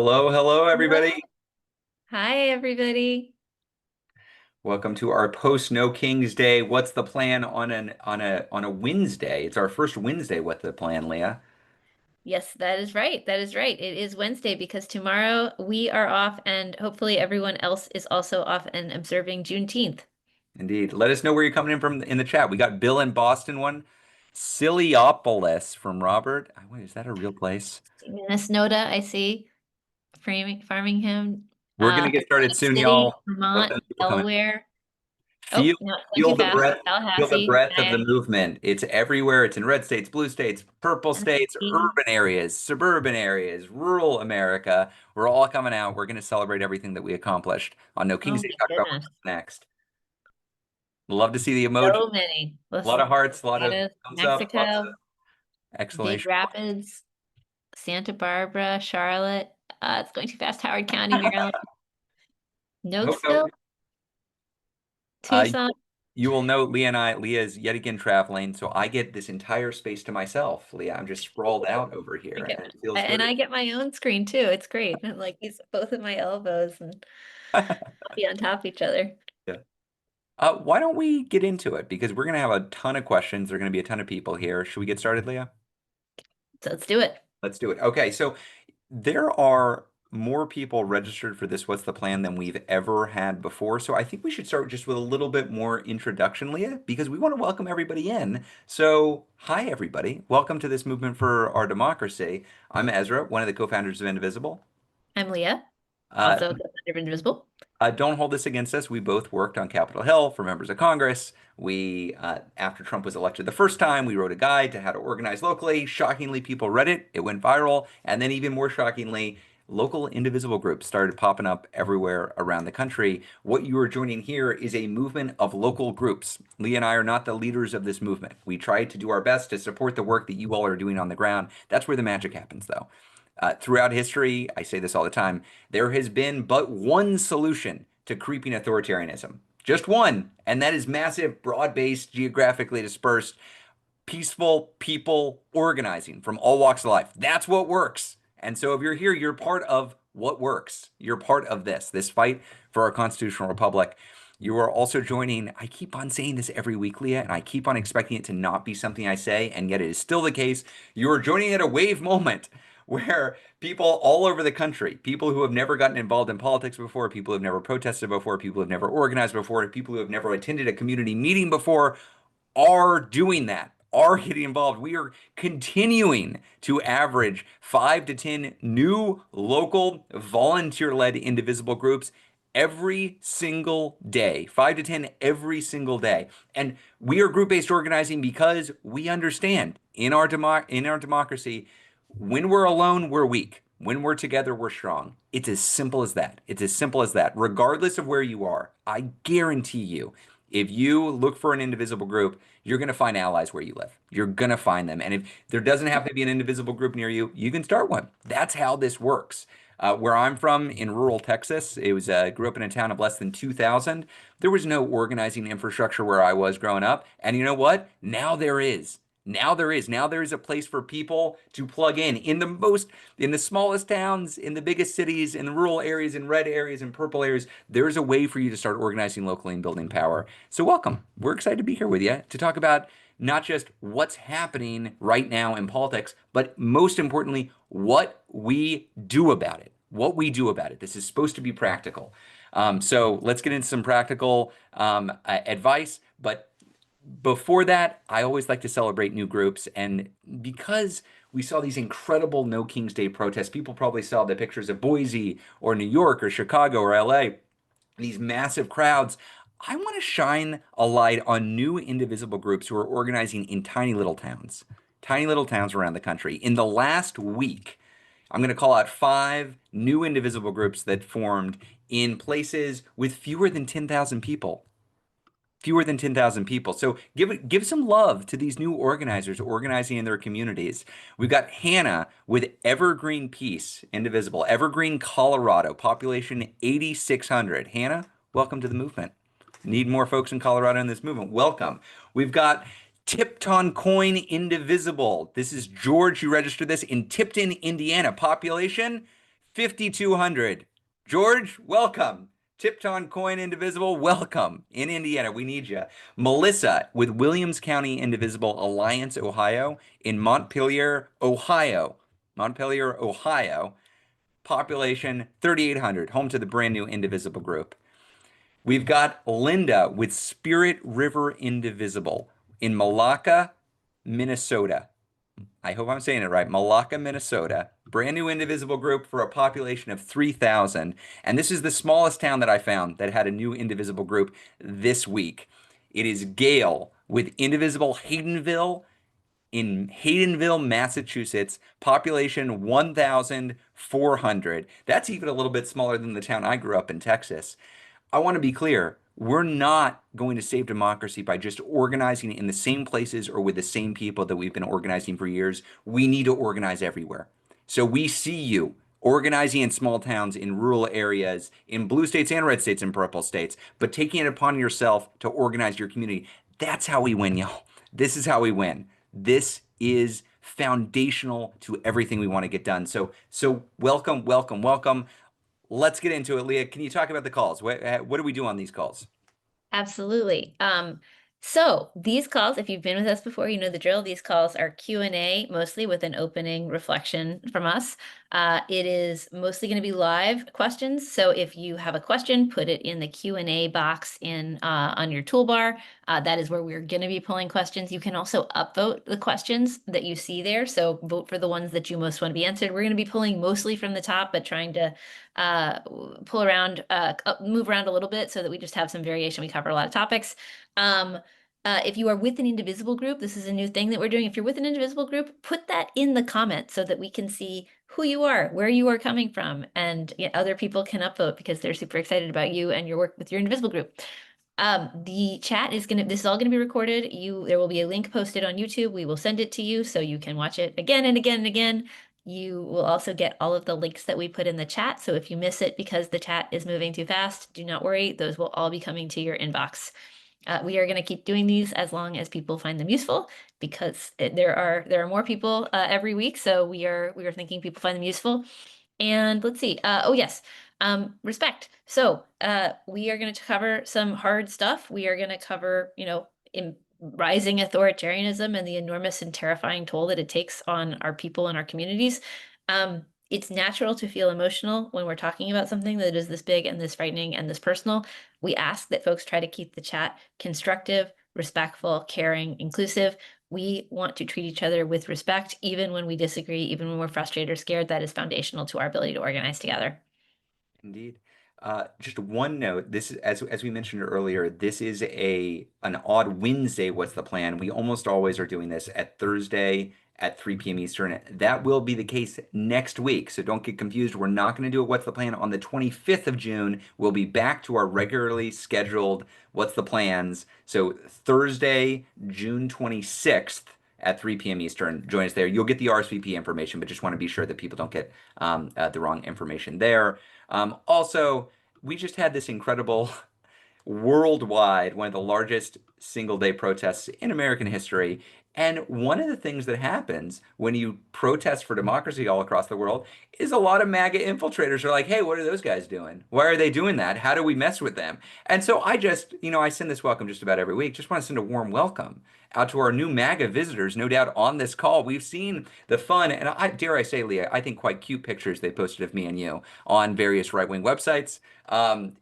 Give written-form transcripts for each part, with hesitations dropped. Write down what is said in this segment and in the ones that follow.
Hello, hello, Hello. everybody. Hi, everybody. Welcome to our post No King's Day. What's the plan on a Wednesday? It's our first Wednesday. What's the plan, Leah? Yes, that is right. That is right. It is Wednesday because tomorrow we are off and hopefully everyone else is also off and observing Juneteenth. Indeed. Let us know where you're coming in from in the chat. We got Bill in Boston one. Siliopolis from Robert. Wait, is that a real place? Minnesota, I see. Farmingham, We're gonna get started Atlantic soon, City, y'all. Love Vermont, those people coming. Delaware. Oh, Feel no, it's going too feel the fast. breath, feel the Tallahassee, breath of the movement. It's everywhere. It's in red states, blue states, purple states, Tennessee. urban areas, suburban areas, rural America. We're all coming out. We're going to celebrate everything that we accomplished on No Oh King's Day. my Talk about what's goodness. next. Love to see the emoji. So many. A lot Los of hearts, a lot of Gatos, thumbs up, lots of Mexico, Big exclamation Rapids, Santa Barbara, Charlotte. It's going too fast. Howard County, Maryland. points. Nope, Nokesville, nope. Uh, Tucson. you will note Leah is yet again traveling, so I get this entire space to myself. Leah, I'm just sprawled out over I here, get, and it feels and good. I get my own screen too. It's great. I'm like these both of my elbows and be on top of each other. Yeah. Why don't we get into it? Because we're going to have a ton of questions. There are going to be a ton of people here. Should we get started, Leah? So let's do it. Let's do it. Okay, so there are more people registered for this What's the Plan than we've ever had before. So I think we should start just with a little bit more introduction, Leah, because we want to welcome everybody in. So, hi, everybody. Welcome to this movement for our democracy. I'm Ezra, one of the co-founders of Indivisible. I'm Leah, Uh, also co-founder of Indivisible. don't hold this against us. We both worked on Capitol Hill for members of Congress. After Trump was elected the first time, we wrote a guide to how to organize locally. Shockingly, people read it. It went viral. And then, even more shockingly, local indivisible groups started popping up everywhere around the country. What you are joining here is a movement of local groups. Lee and I are not the leaders of this movement. We try to do our best to support the work that you all are doing on the ground. That's where the magic happens, though. Throughout history, I say this all the time, there has been but one solution to creeping authoritarianism. Just one, and that is massive, broad-based, geographically dispersed, peaceful people organizing from all walks of life. That's what works. And so if you're here, you're part of what works. You're part of this fight for our constitutional republic. You are also joining, I keep on saying this every week, Leah, and I keep on expecting it to not be something I say, and yet it is still the case. You are joining at a wave moment where people all over the country, people who have never gotten involved in politics before, people who have never protested before, people who have never organized before, people who have never attended a community meeting before, are doing that, are getting involved. We are continuing to average 5 to 10 new local volunteer-led indivisible groups every single day, 5 to 10 every single day. And we are group-based organizing because we understand in our democracy, when we're alone, we're weak. When we're together, we're strong. It's as simple as that. It's as simple as that. Regardless of where you are, I guarantee you, if you look for an indivisible group, you're going to find allies where you live. You're going to find them. And if there doesn't have to be an indivisible group near you, you can start one. That's how this works. Where I'm from in rural Texas, it was grew up in a town of less than 2,000. There was no organizing infrastructure where I was growing up. And you know what? Now there is. Now there is. Now there is a place for people to plug in the smallest towns, in the biggest cities, in the rural areas, in red areas, in purple areas. There's a way for you to start organizing locally and building power. So welcome. We're excited to be here with you to talk about not just what's happening right now in politics, but most importantly, what we do about it. What we do about it. This is supposed to be practical. So let's get into some practical advice. But before that, I always like to celebrate new groups. And because we saw these incredible No King's Day protests, people probably saw the pictures of Boise or New York or Chicago or LA, these massive crowds. I want to shine a light on new indivisible groups who are organizing in tiny little towns around the country. In the last week, I'm going to call out 5 new indivisible groups that formed in places with fewer than 10,000 people. Fewer than 10,000 people. So give some love to these new organizers organizing in their communities. We've got Hannah with Evergreen Peace, Indivisible, Evergreen, Colorado, population 8,600. Hannah, welcome to the movement. Need more folks in Colorado in this movement. Welcome. We've got Tipton Coin Indivisible. This is George. You registered this in Tipton, Indiana. Population 5,200. George, welcome. Tipton Coin Indivisible, welcome. In Indiana, we need you. Melissa with Williams County Indivisible Alliance, Ohio, in Montpelier, Ohio. Montpelier, Ohio. Population 3,800, home to the brand new Indivisible group. We've got Linda with Spirit River Indivisible in Malacca, Minnesota. I hope I'm saying it right. Malacca, Minnesota. Brand new Indivisible group for a population of 3,000. And this is the smallest town that I found that had a new Indivisible group this week. It is Gale with Indivisible Haydenville in Haydenville, Massachusetts, population 1,400. That's even a little bit smaller than the town I grew up in, Texas. I want to be clear. We're not going to save democracy by just organizing in the same places or with the same people that we've been organizing for years. We need to organize everywhere. So we see you organizing in small towns, in rural areas, in blue states and red states and purple states, but taking it upon yourself to organize your community. That's how we win, y'all. This is how we win. This is foundational to everything we want to get done. So welcome, welcome, welcome. Let's get into it. Leah, can you talk about the calls? What do we do on these calls? Absolutely. So these calls, if you've been with us before, you know the drill. These calls are Q&A, mostly with an opening reflection from us. It is mostly going to be live questions. So if you have a question, put it in the Q&A box in on your toolbar. That is where we're going to be pulling questions. You can also upvote the questions that you see there. So vote for the ones that you most want to be answered. We're going to be pulling mostly from the top, but trying to pull around, move around a little bit so that we just have some variation. We cover a lot of topics. If you are with an Indivisible group, this is a new thing that we're doing. If you're with an Indivisible group, put that in the comments so that we can see who you are, where you are coming from, and other people can upvote because they're super excited about you and your work with your Indivisible group. The chat is this is all gonna be recorded. There will be a link posted on YouTube. We will send it to you so you can watch it again and again and again. You will also get all of the links that we put in the chat. So if you miss it because the chat is moving too fast, do not worry. Those will all be coming to your inbox. We are going to keep doing these as long as people find them useful, because there are more people every week. So we are thinking people find them useful. And let's see. Oh yes, respect. So we are going to cover some hard stuff. We are going to cover rising authoritarianism and the enormous and terrifying toll that it takes on our people and our communities. It's natural to feel emotional when we're talking about something that is this big and this frightening and this personal. We ask that folks try to keep the chat constructive, respectful, caring, inclusive. We want to treat each other with respect, even when we disagree, even when we're frustrated or scared. That is foundational to our ability to organize together. Indeed. Just one note. This is as we mentioned earlier. This is an odd Wednesday. What's the plan? We almost always are doing this at Thursday at 3 p.m. Eastern. That will be the case next week. So don't get confused. We're not going to do a What's the Plan on the 25th of June. We'll be back to our regularly scheduled What's the Plans. So Thursday, June 26th at 3 p.m. Eastern. Join us there. You'll get the RSVP information, but just want to be sure that people don't get the wrong information there. Also, we just had this incredible worldwide, one of the largest single day protests in American history. And one of the things that happens when you protest for democracy all across the world is a lot of MAGA infiltrators are like, hey, what are those guys doing? Why are they doing that? How do we mess with them? And so I send this welcome just about every week. Just want to send a warm welcome out to our new MAGA visitors, no doubt on this call. We've seen the fun, and dare I say, Leah, I think quite cute pictures they posted of me and you on various right-wing websites.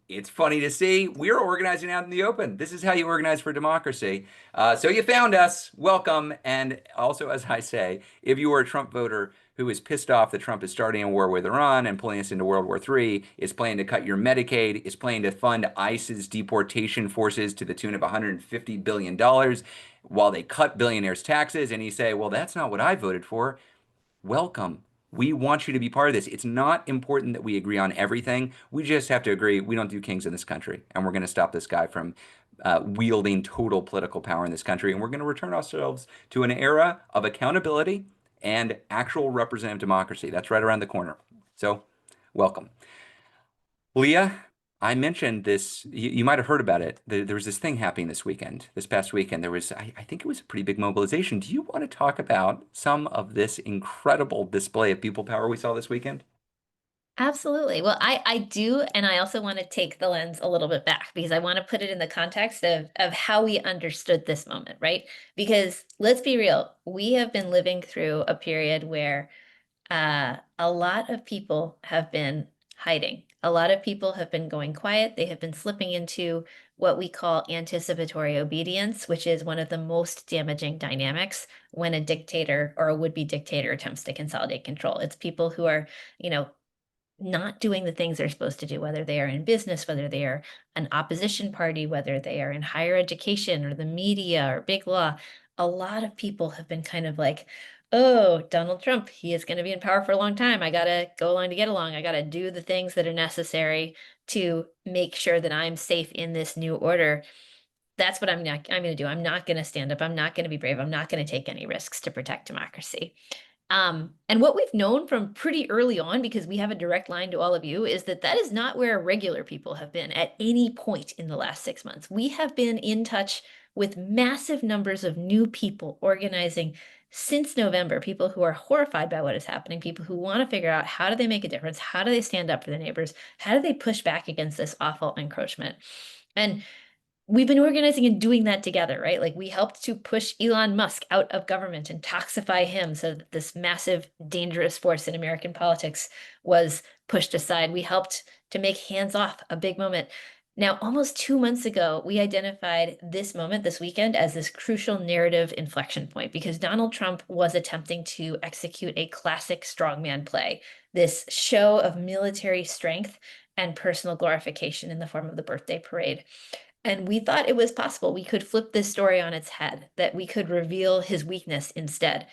It's funny to see. We're organizing out in the open. This is how you organize for democracy. So you found us. Welcome. And also, as I say, if you are a Trump voter who is pissed off that Trump is starting a war with Iran and pulling us into World War III, is planning to cut your Medicaid, is planning to fund ICE's deportation forces to the tune of $150 billion while they cut billionaires' taxes, and you say, well, that's not what I voted for. Welcome. We want you to be part of this. It's not important that we agree on everything. We just have to agree we don't do kings in this country, and we're going to stop this guy from wielding total political power in this country, and we're going to return ourselves to an era of accountability and actual representative democracy. That's right around the corner. So, welcome. Leah, I mentioned this. You might have heard about it. There was this thing happening this past weekend. I think it was a pretty big mobilization. Do you want to talk about some of this incredible display of people power we saw this weekend? Absolutely. Well, I do, and I also want to take the lens a little bit back because I want to put it in the context of how we understood this moment, right? Because let's be real, we have been living through a period where a lot of people have been hiding. A lot of people have been going quiet. They have been slipping into what we call anticipatory obedience, which is one of the most damaging dynamics when a dictator or a would-be dictator attempts to consolidate control. It's people who are, you know, not doing the things they're supposed to do, whether they are in business, whether they are an opposition party, whether they are in higher education or the media or big law. A lot of people have been kind of like, oh, Donald Trump, he is going to be in power for a long time. I got to go along to get along. I got to do the things that are necessary to make sure that I'm safe in this new order. That's what I'm going to do. I'm not going to stand up. I'm not going to be brave. I'm not going to take any risks to protect democracy. And what we've known from pretty early on, because we have a direct line to all of you, is that that is not where regular people have been at any point in the last 6 months. We have been in touch with massive numbers of new people organizing since November, people who are horrified by what is happening, people who want to figure out how do they make a difference? How do they stand up for their neighbors? How do they push back against this awful encroachment? And we've been organizing and doing that together, right? Like we helped to push Elon Musk out of government and toxify him so that this massive, dangerous force in American politics was pushed aside. We helped to make hands off a big moment. Now, almost 2 months ago, we identified this moment, this weekend, as this crucial narrative inflection point because Donald Trump was attempting to execute a classic strongman play, this show of military strength and personal glorification in the form of the birthday parade. And we thought it was possible we could flip this story on its head, that we could reveal his weakness instead.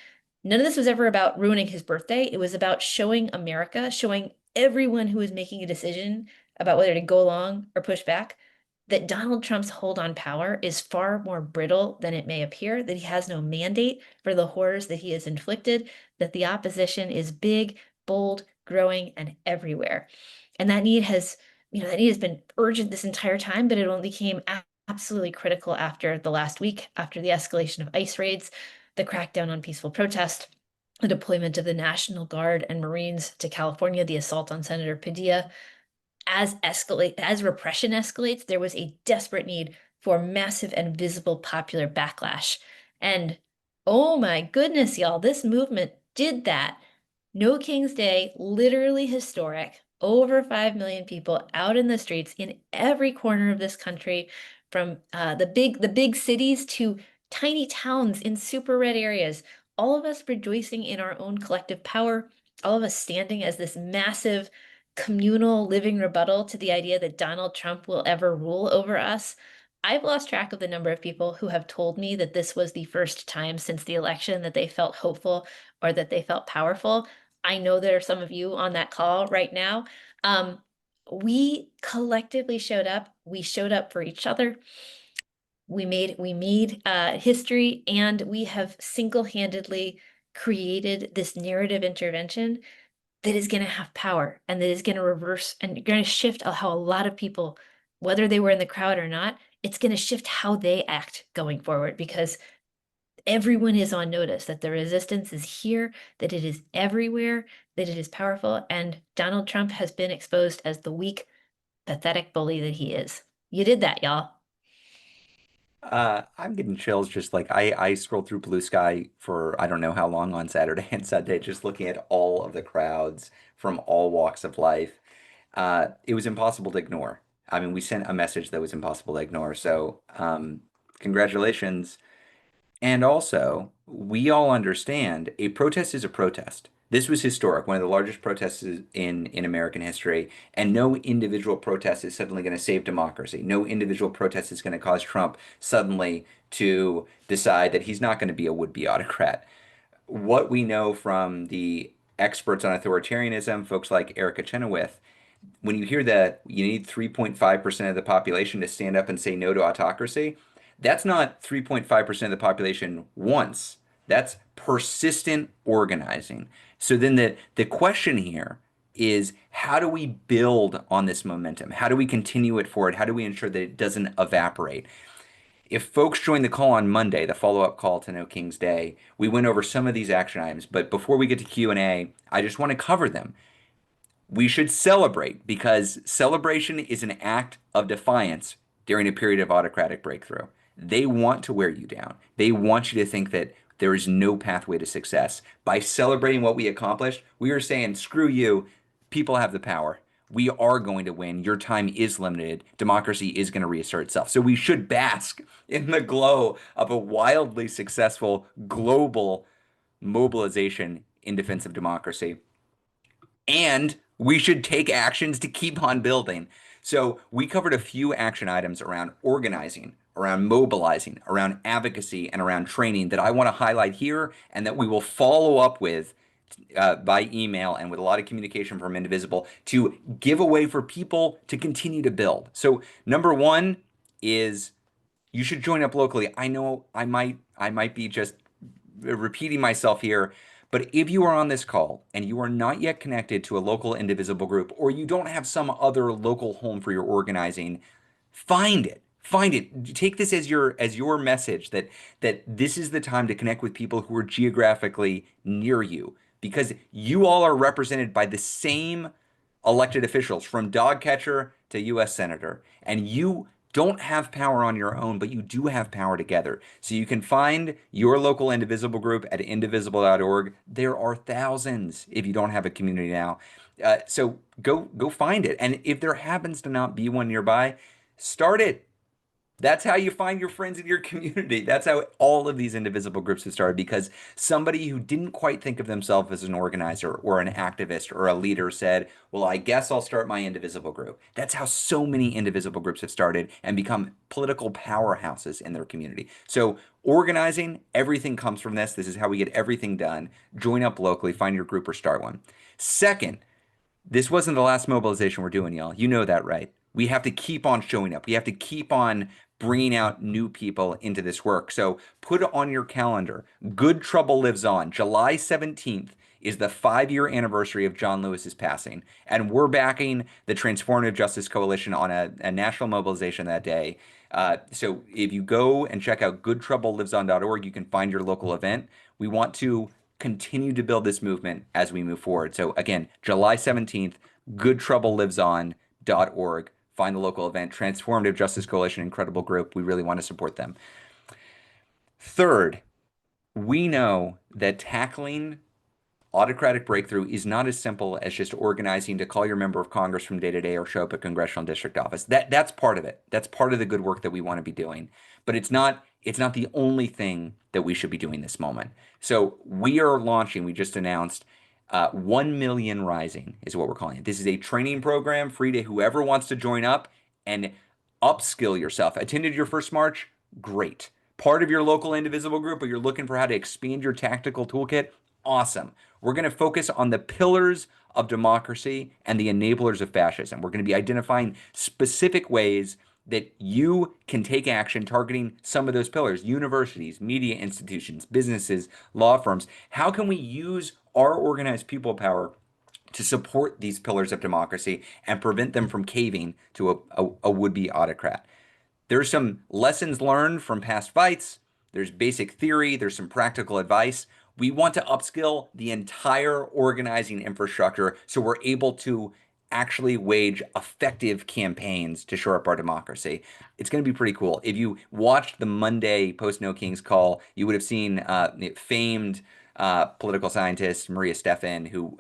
None of this was ever about ruining his birthday. It was about showing America, showing everyone who was making a decision about whether to go along or push back, that Donald Trump's hold on power is far more brittle than it may appear, that he has no mandate for the horrors that he has inflicted, that the opposition is big, bold, growing, and everywhere. And that need has that need has been urgent this entire time, but it only became absolutely critical after the last week, after the escalation of ICE raids, the crackdown on peaceful protest, the deployment of the National Guard and Marines to California, the assault on Senator Padilla. As repression escalates, there was a desperate need for massive and visible popular backlash. And oh my goodness, y'all, this movement did that. No King's Day, literally historic. Over 5 million people out in the streets in every corner of this country, from the big cities to tiny towns in super red areas. All of us rejoicing in our own collective power. All of us standing as this massive communal living rebuttal to the idea that Donald Trump will ever rule over us. I've lost track of the number of people who have told me that this was the first time since the election that they felt hopeful or that they felt powerful. I know there are some of you on that call right now. Um, we collectively showed up. We showed up for each other. We made history, and we have single-handedly created this narrative intervention that is going to have power and that is going to reverse and going to shift how a lot of people, whether they were in the crowd or not, it's going to shift how they act going forward because everyone is on notice that the resistance is here, that it is everywhere, that it is powerful, and Donald Trump has been exposed as the weak, pathetic bully that he is. You did that, y'all. I'm getting chills just like I scrolled through Blue Sky for I don't know how long on Saturday and Sunday, just looking at all of the crowds from all walks of life. It was impossible to ignore. I mean, we sent a message that was impossible to ignore. So, congratulations. And also, we all understand a protest is a protest. This was historic, one of the largest protests in American history, and no individual protest is suddenly going to save democracy. No individual protest is going to cause Trump suddenly to decide that he's not going to be a would-be autocrat. What we know from the experts on authoritarianism, folks like Erica Chenoweth, when you hear that you need 3.5% of the population to stand up and say no to autocracy, that's not 3.5% of the population once. That's persistent organizing. So then the question here is how do we build on this momentum? How do we continue it forward? How do we ensure that it doesn't evaporate? If folks join the call on Monday, the follow-up call to No King's Day, we went over some of these action items, but before we get to Q&A, I just want to cover them. We should celebrate because celebration is an act of defiance during a period of autocratic breakthrough. They want to wear you down. They want you to think that there is no pathway to success. By celebrating what we accomplished, we are saying, screw you, people have the power. We are going to win. Your time is limited. Democracy is going to reassert itself. So we should bask in the glow of a wildly successful global mobilization in defense of democracy. And we should take actions to keep on building. So we covered a few action items around organizing, around mobilizing, around advocacy, and around training that I want to highlight here and that we will follow up with by email and with a lot of communication from Indivisible to give away for people to continue to build. So number one is you should join up locally. I know I might be just repeating myself here, but if you are on this call and you are not yet connected to a local Indivisible group, or you don't have some other local home for your organizing, find it. Find it. Take this as your message that this is the time to connect with people who are geographically near you because you all are represented by the same elected officials from dog catcher to US senator and you don't have power on your own, but you do have power together. So you can find your local Indivisible group at indivisible.org. There are thousands if you don't have a community now. So go find it. And if there happens to not be one nearby, start it. That's how you find your friends in your community. That's how all of these Indivisible groups have started because somebody who didn't quite think of themselves as an organizer or an activist or a leader said, well, I guess I'll start my Indivisible group. That's how so many Indivisible groups have started and become political powerhouses in their community. So organizing, everything comes from this. This is how we get everything done. Join up locally, find your group or start one. Second, this wasn't the last mobilization we're doing, y'all. You know that, right? We have to keep on showing up. We have to keep on bringing out new people into this work. So put it on your calendar. Good Trouble Lives On. July 17th is the 5-year anniversary of John Lewis's passing. And we're backing the Transformative Justice Coalition on a national mobilization that day. So if you go and check out goodtroubleliveson.org, you can find your local event. We want to continue to build this movement as we move forward. So again, July 17th, goodtroubleliveson.org. Find the local event, Transformative Justice Coalition, incredible group. We really want to support them. Third, we know that tackling autocratic breakthrough is not as simple as just organizing to call your member of Congress from day to day or show up at congressional district office. That's part of it. That's part of the good work that we want to be doing. But it's not the only thing that we should be doing this moment. So we are launching, we just announced 1 Million Rising is what we're calling it. This is a training program free to whoever wants to join up and upskill yourself. Attended your first march? Great. Part of your local Indivisible group, or you're looking for how to expand your tactical toolkit? Awesome. We're going to focus on the pillars of democracy and the enablers of fascism. We're going to be identifying specific ways that you can take action targeting some of those pillars: universities, media institutions, businesses, law firms. How can we use our organized people power to support these pillars of democracy and prevent them from caving to a would-be autocrat? There's some lessons learned from past fights. There's basic theory. There's some practical advice. We want to upskill the entire organizing infrastructure so we're able to actually wage effective campaigns to shore up our democracy. It's going to be pretty cool. If you watched the Monday Post No Kings call, you would have seen famed political scientist Maria Stephan, who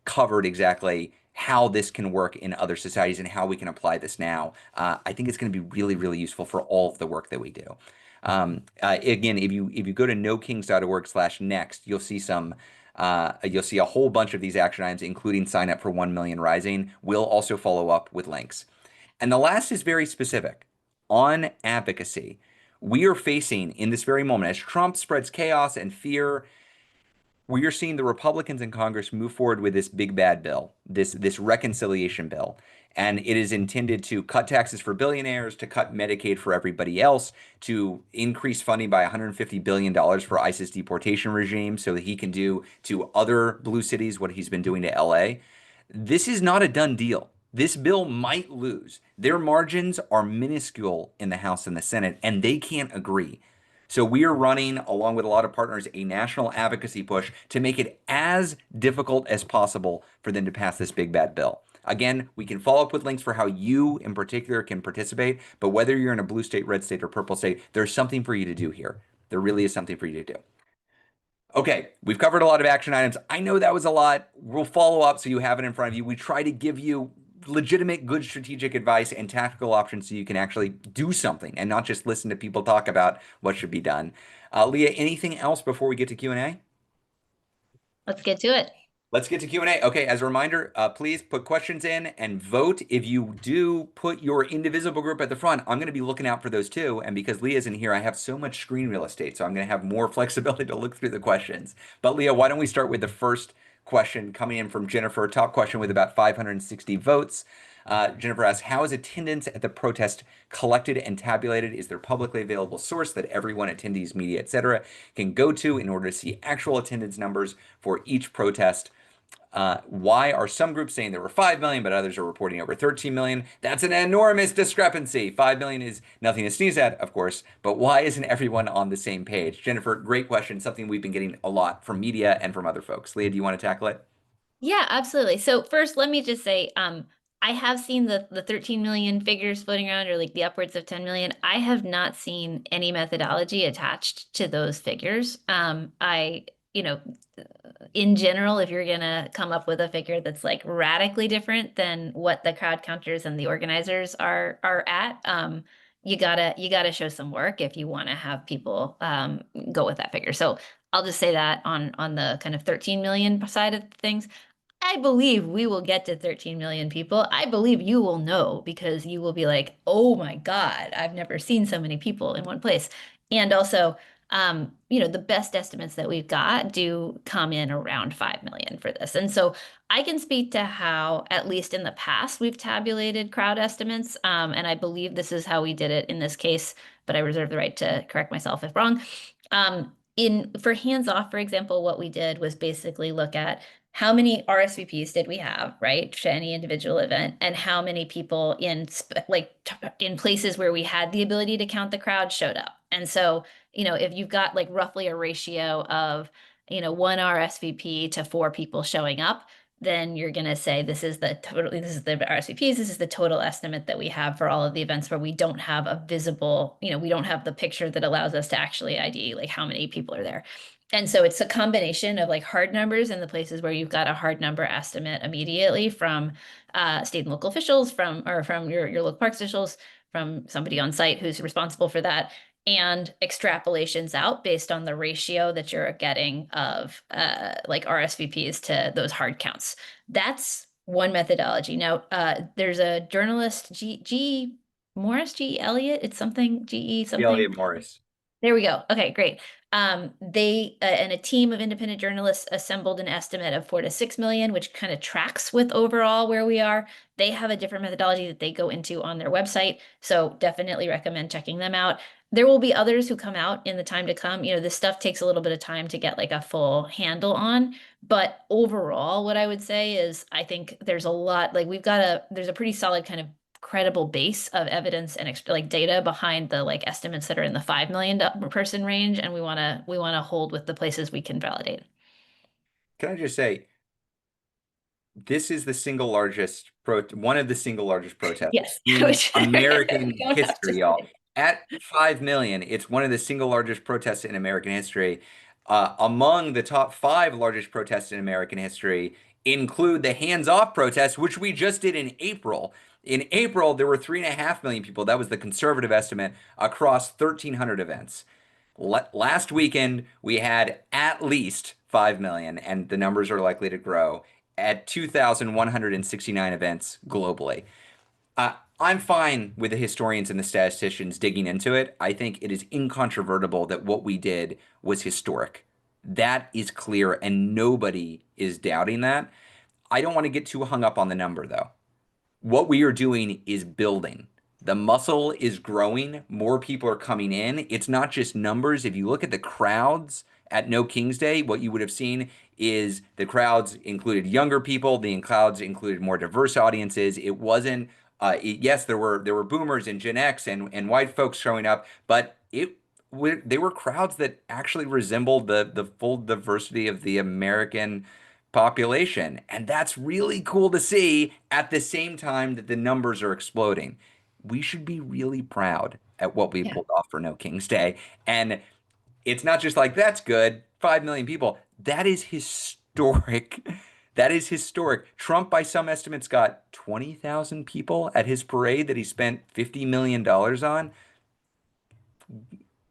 covered exactly how this can work in other societies and how we can apply this now. I think it's going to be really, really useful for all of the work that we do. Again, if you go to nokings.org/next, you'll see a whole bunch of these action items, including sign up for 1 Million Rising. We'll also follow up with links. And the last is very specific on advocacy. We are facing in this very moment, as Trump spreads chaos and fear, we are seeing the Republicans in Congress move forward with this big bad bill, this reconciliation bill. And it is intended to cut taxes for billionaires, to cut Medicaid for everybody else, to increase funding by $150 billion for ISIS deportation regime so that he can do to other blue cities what he's been doing to LA. This is not a done deal. This bill might lose. Their margins are minuscule in the House and the Senate, and they can't agree. So we are running, along with a lot of partners, a national advocacy push to make it as difficult as possible for them to pass this big bad bill. Again, we can follow up with links for how you in particular can participate, but whether you're in a blue state, red state, or purple state, there's something for you to do here. There really is something for you to do. Okay, we've covered a lot of action items. I know that was a lot. We'll follow up so you have it in front of you. We try to give you legitimate, good strategic advice and tactical options so you can actually do something and not just listen to people talk about what should be done. Leah, anything else before we get to Q&A? Let's get to it. Let's get to Q&A. Okay, as a reminder, please put questions in and vote. If you do put your Indivisible group at the front, I'm going to be looking out for those too. And because Leah's in here, I have so much screen real estate, so I'm going to have more flexibility to look through the questions. But Leah, why don't we start with the first question coming in from Jennifer, top question with about 560 votes. Jennifer asks, how is attendance at the protest collected and tabulated? Is there publicly available source that everyone, attendees, media, etc., can go to in order to see actual attendance numbers for each protest? Why are some groups saying there were 5 million, but others are reporting over 13 million? That's an enormous discrepancy. 5 million is nothing to sneeze at, of course, but why isn't everyone on the same page? Jennifer, great question. Something we've been getting a lot from media and from other folks. Leah, do you want to tackle it? Yeah, absolutely. So first, let me just say, I have seen the 13 million figures floating around, or like the upwards of 10 million. I have not seen any methodology attached to those figures. You know, in general, if you're gonna come up with a figure that's like radically different than what the crowd counters and the organizers are at, you gotta show some work if you want to have people go with that figure. So I'll just say that on the kind of 13 million side of things. I believe we will get to 13 million people. I believe you will know because you will be like, oh my God, I've never seen so many people in one place. And also, the best estimates that we've got do come in around 5 million for this. And so I can speak to how, at least in the past, we've tabulated crowd estimates. And I believe this is how we did it in this case, but I reserve the right to correct myself if wrong. For hands off, for example, what we did was basically look at how many RSVPs did we have, right, to any individual event, and how many people in places where we had the ability to count the crowd showed up. And so, if you've got like roughly a ratio of, one RSVP to 4 people showing up, then you're going to say this is the RSVPs, this is the total estimate that we have for all of the events where we don't have a visible, we don't have the picture that allows us to actually ID like how many people are there. And so it's a combination of like hard numbers in the places where you've got a hard number estimate immediately from state and local officials, from your local parks officials, from somebody on site who's responsible for that, and extrapolations out based on the ratio that you're getting of like RSVPs to those hard counts. That's one methodology. Now, there's a journalist, G. Morris, G. Elliott, it's something, GE something. Elliot Morris. There we go. Okay, great. They and a team of independent journalists assembled an estimate of 4 to 6 million, which kind of tracks with overall where we are. They have a different methodology that they go into on their website, so definitely recommend checking them out. There will be others who come out in the time to come. This stuff takes a little bit of time to get like a full handle on, but overall, what I would say is I think there's a lot, like there's a pretty solid kind of credible base of evidence and like data behind the like estimates that are in the 5 million person range, and we want to hold with the places we can validate. Can I just say, this is the single largest one of the single largest protests Yes, in which American we don't have to history, y'all. say. At 5 million, it's one of the single largest protests in American history. Among the top 5 largest protests in American history include the hands-off protest, which we just did in April. In April, there were 3.5 million people. That was the conservative estimate across 1,300 events. Last weekend, we had at least 5 million, and the numbers are likely to grow at 2,169 events globally. I'm fine with the historians and the statisticians digging into it. I think it is incontrovertible that what we did was historic. That is clear, and nobody is doubting that. I don't want to get too hung up on the number, though. What we are doing is building. The muscle is growing. More people are coming in. It's not just numbers. If you look at the crowds at No King's Day, what you would have seen is the crowds included younger people. The crowds included more diverse audiences. It wasn't, yes, there were boomers and Gen X and white folks showing up, but it they were crowds that actually resembled the full diversity of the American population. And that's really cool to see at the same time that the numbers are exploding. We should be really proud at what we Yeah. pulled off for No King's Day. And it's not just like, that's good, 5 million people. That is historic. That is historic. Trump, by some estimates, got 20,000 people at his parade that he spent $50 million on.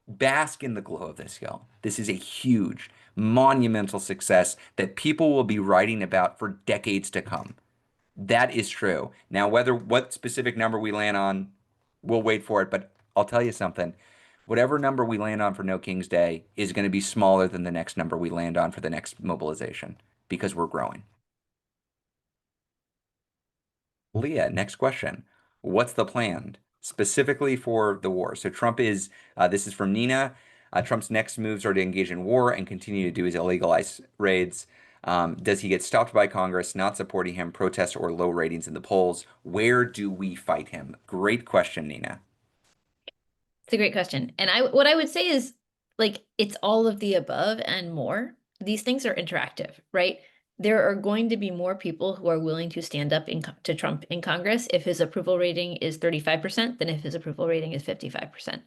Bask in the glow of this, y'all. This is a huge, monumental success that people will be writing about for decades to come. That is true. Now, whether what specific number we land on, we'll wait for it. But I'll tell you something. Whatever number we land on for No King's Day is going to be smaller than the next number we land on for the next mobilization because we're growing. Leah, next question. What's the plan specifically for the war? So Trump is, this is from Nina. Trump's next moves are to engage in war and continue to do his illegal ICE raids. Does he get stopped by Congress not supporting him, protests, or low ratings in the polls? Where do we fight him? Great question, Nina. It's a great question. And what I would say is like it's all of the above and more. These things are interactive, right? There are going to be more people who are willing to stand up to Trump in Congress if his approval rating is 35% than if his approval rating is 55%.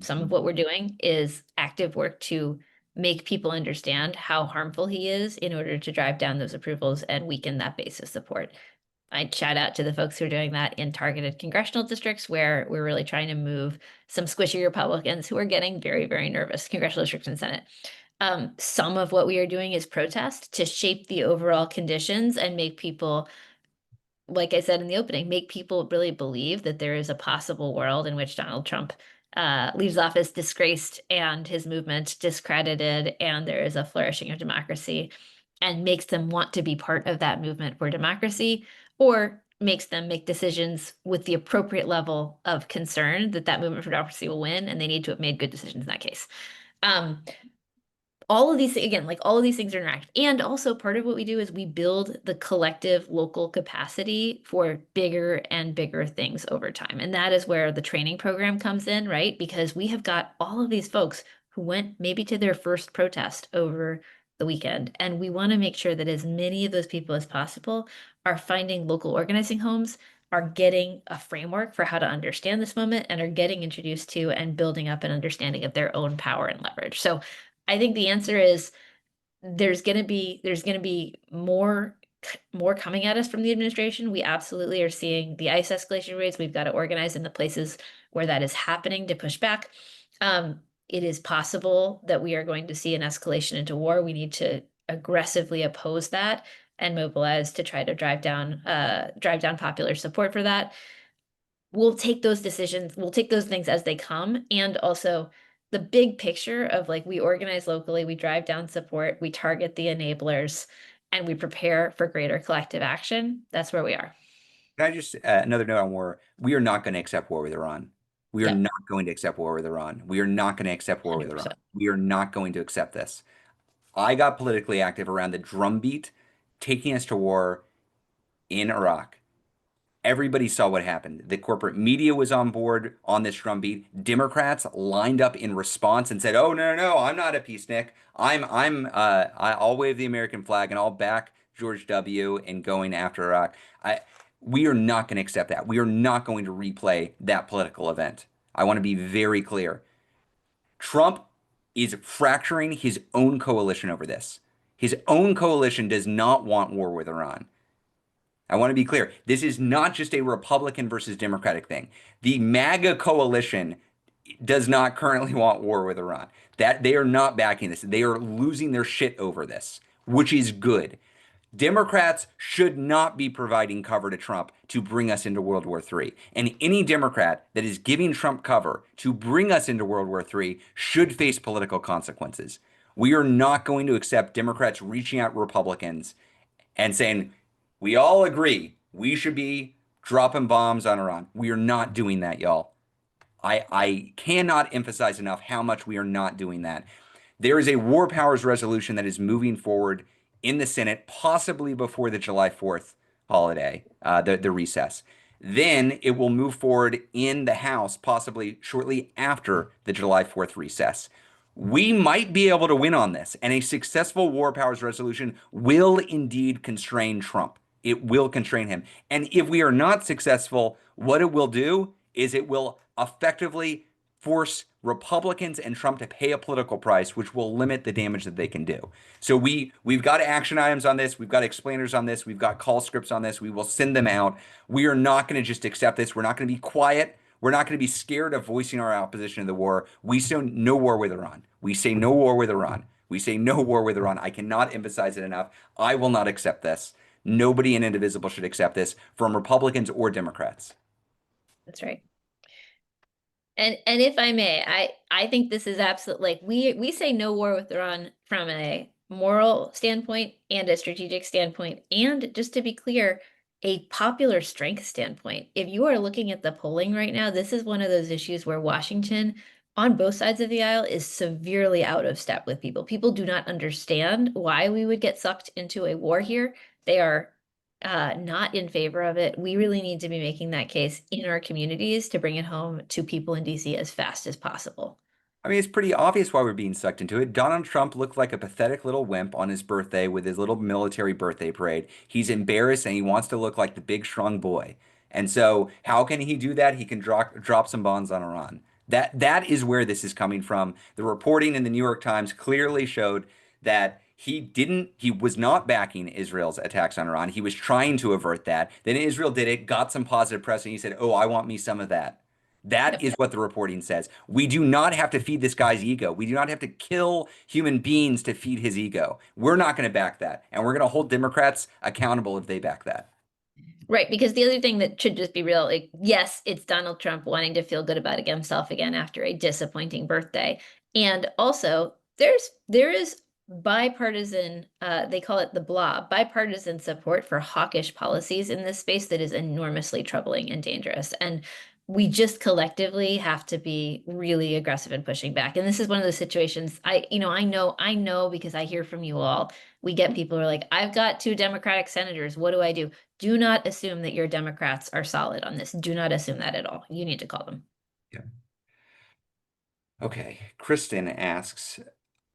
Some of what we're doing is active work to make people understand how harmful he is in order to drive down those approvals and weaken that base of support. I'd shout out to the folks who are doing that in targeted congressional districts where we're really trying to move some squishy Republicans who are getting very, very nervous, congressional districts and Senate. Some of what we are doing is protest to shape the overall conditions and make people, like I said in the opening, make people really believe that there is a possible world in which Donald Trump leaves office disgraced and his movement discredited, and there is a flourishing of democracy, and makes them want to be part of that movement for democracy, or makes them make decisions with the appropriate level of concern that that movement for democracy will win, and they need to have made good decisions in that case. Um, all of these again, like all of these things are interactive. And also part of what we do is we build the collective local capacity for bigger and bigger things over time. And that is where the training program comes in, right? Because we have got all of these folks who went maybe to their first protest over the weekend. And we want to make sure that as many of those people as possible are finding local organizing homes, are getting a framework for how to understand this moment, and are getting introduced to and building up an understanding of their own power and leverage. So I think the answer is there's gonna be more coming at us from the administration. We absolutely are seeing the ICE escalation rates. We've got to organize in the places where that is happening to push back. It is possible that we are going to see an escalation into war. We need to aggressively oppose that and mobilize to try to drive down popular support for that. We'll take those decisions, we'll take those things as they come. And also the big picture of like we organize locally, we drive down support, we target the enablers, and we prepare for greater collective action. That's where we are. Can I just another note on war? We are not going to accept war with Iran. We are Yep, not going to accept war with Iran. We are not going to accept war with Iran. 100%. We are not going to accept this. I got politically active around the drumbeat taking us to war in Iraq. Everybody saw what happened. The corporate media was on board on this drumbeat. Democrats lined up in response and said, "Oh no, no, no! I'm not a peacenik. I'll wave the American flag and I'll back George W. in going after Iraq." We are not going to accept that. We are not going to replay that political event. I want to be very clear. Trump is fracturing his own coalition over this. His own coalition does not want war with Iran. I want to be clear. This is not just a Republican versus Democratic thing. The MAGA coalition does not currently want war with Iran. That they are not backing this. They are losing their shit over this, which is good. Democrats should not be providing cover to Trump to bring us into World War III. And any Democrat that is giving Trump cover to bring us into World War III should face political consequences. We are not going to accept Democrats reaching out Republicans and saying, we all agree we should be dropping bombs on Iran. We are not doing that, y'all. I cannot emphasize enough how much we are not doing that. There is a war powers resolution that is moving forward in the Senate, possibly before the July 4th holiday, the recess. Then it will move forward in the House, possibly shortly after the July 4th recess. We might be able to win on this, and a successful war powers resolution will indeed constrain Trump. It will constrain him. And if we are not successful, what it will do is it will effectively force Republicans and Trump to pay a political price, which will limit the damage that they can do. So we've got action items on this, we've got explainers on this, we've got call scripts on this. We will send them out. We are not going to just accept this. We're not going to be quiet. We're not going to be scared of voicing our opposition to the war. We say no war with Iran. We say no war with Iran. We say no war with Iran. I cannot emphasize it enough. I will not accept this. Nobody in Indivisible should accept this from Republicans or Democrats. That's right. And if I may, I think this is absolute, like we say no war with Iran from a moral standpoint and a strategic standpoint, and just to be clear, a popular strength standpoint. If you are looking at the polling right now, this is one of those issues where Washington, on both sides of the aisle, is severely out of step with people. People do not understand why we would get sucked into a war here. They are not in favor of it. We really need to be making that case in our communities to bring it home to people in DC as fast as possible. I mean, it's pretty obvious why we're being sucked into it. Donald Trump looked like a pathetic little wimp on his birthday with his little military birthday parade. He's embarrassed and he wants to look like the big, strong boy. And so, how can he do that? He can drop some bombs on Iran. That is where this is coming from. The reporting in the New York Times clearly showed that he was not backing Israel's attacks on Iran. He was trying to avert that. Then Israel did it, got some positive press, and he said, "Oh, I want me some of that." That Yep. is what the reporting says. We do not have to feed this guy's ego. We do not have to kill human beings to feed his ego. We're not going to back that. And we're going to hold Democrats accountable if they back that. Right, because the other thing that should just be real, like, yes, it's Donald Trump wanting to feel good about himself again after a disappointing birthday. And also, there is bipartisan, they call it the blob, bipartisan support for hawkish policies in this space that is enormously troubling and dangerous. And we just collectively have to be really aggressive in pushing back. And this is one of the situations I know because I hear from you all. We get people who are like, I've got two Democratic senators. What do I do? Do not assume that your Democrats are solid on this. Do not assume that at all. You need to call them. Yeah. Okay. Kristen asks,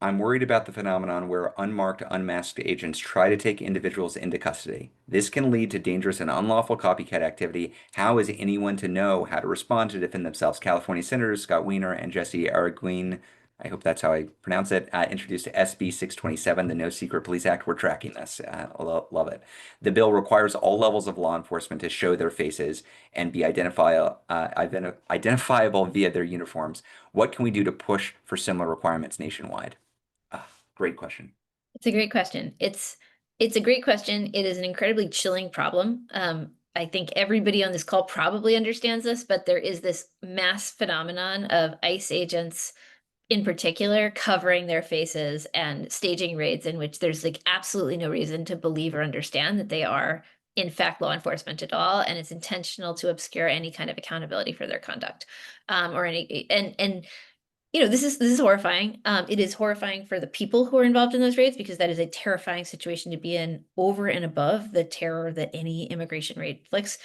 I'm worried about the phenomenon where unmarked, unmasked agents try to take individuals into custody. This can lead to dangerous and unlawful copycat activity. How is anyone to know how to respond to defend themselves? California Senators Scott Wiener and Jesse Araguin, I hope that's how I pronounce it, introduced SB 627, the No Secret Police Act. We're tracking this. Love it. The bill requires all levels of law enforcement to show their faces and be identifiable via their uniforms. What can we do to push for similar requirements nationwide? Great question. It's a great question. It's a great question. It is an incredibly chilling problem. I think everybody on this call probably understands this, but there is this mass phenomenon of ICE agents in particular covering their faces and staging raids in which there's like absolutely no reason to believe or understand that they are in fact law enforcement at all, and it's intentional to obscure any kind of accountability for their conduct, or any and this is horrifying. It is horrifying for the people who are involved in those raids because that is a terrifying situation to be in over and above the terror that any immigration raid inflicts.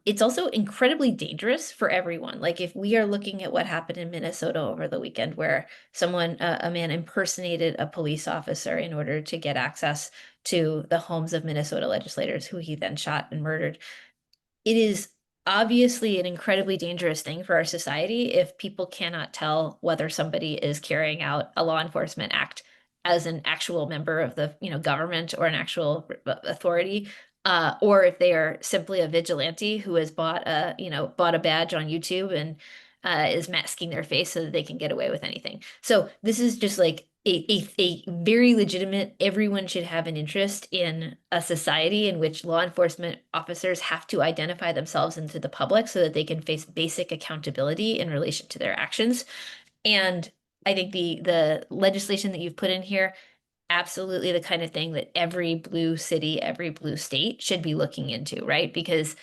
It's also incredibly dangerous for everyone. Like if we are looking at what happened in Minnesota over the weekend, where a man impersonated a police officer in order to get access to the homes of Minnesota legislators, who he then shot and murdered. It is obviously an incredibly dangerous thing for our society if people cannot tell whether somebody is carrying out a law enforcement act as an actual member of the government or an actual authority, or if they are simply a vigilante who has bought a badge on YouTube and is masking their face so that they can get away with anything. So this is just like a very legitimate, everyone should have an interest in a society in which law enforcement officers have to identify themselves into the public so that they can face basic accountability in relation to their actions. And I think the legislation that you've put in here, absolutely the kind of thing that every blue city, every blue state should be looking into, right? Because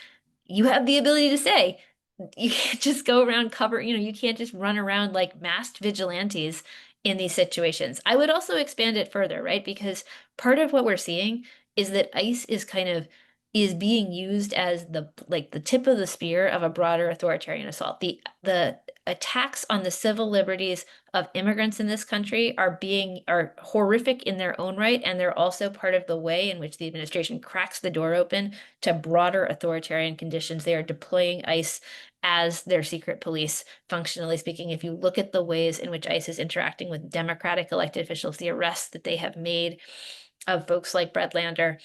you have the ability to say, you can't just go around you can't just run around like masked vigilantes in these situations. I would also expand it further, right? Because part of what we're seeing is that ICE is kind of is being used as the tip of the spear of a broader authoritarian assault. The attacks on the civil liberties of immigrants in this country are horrific in their own right, and they're also part of the way in which the administration cracks the door open to broader authoritarian conditions. They are deploying ICE as their secret police, functionally speaking. If you look at the ways in which ICE is interacting with Democratic elected officials, the arrests that they have made of folks like Brett Lander,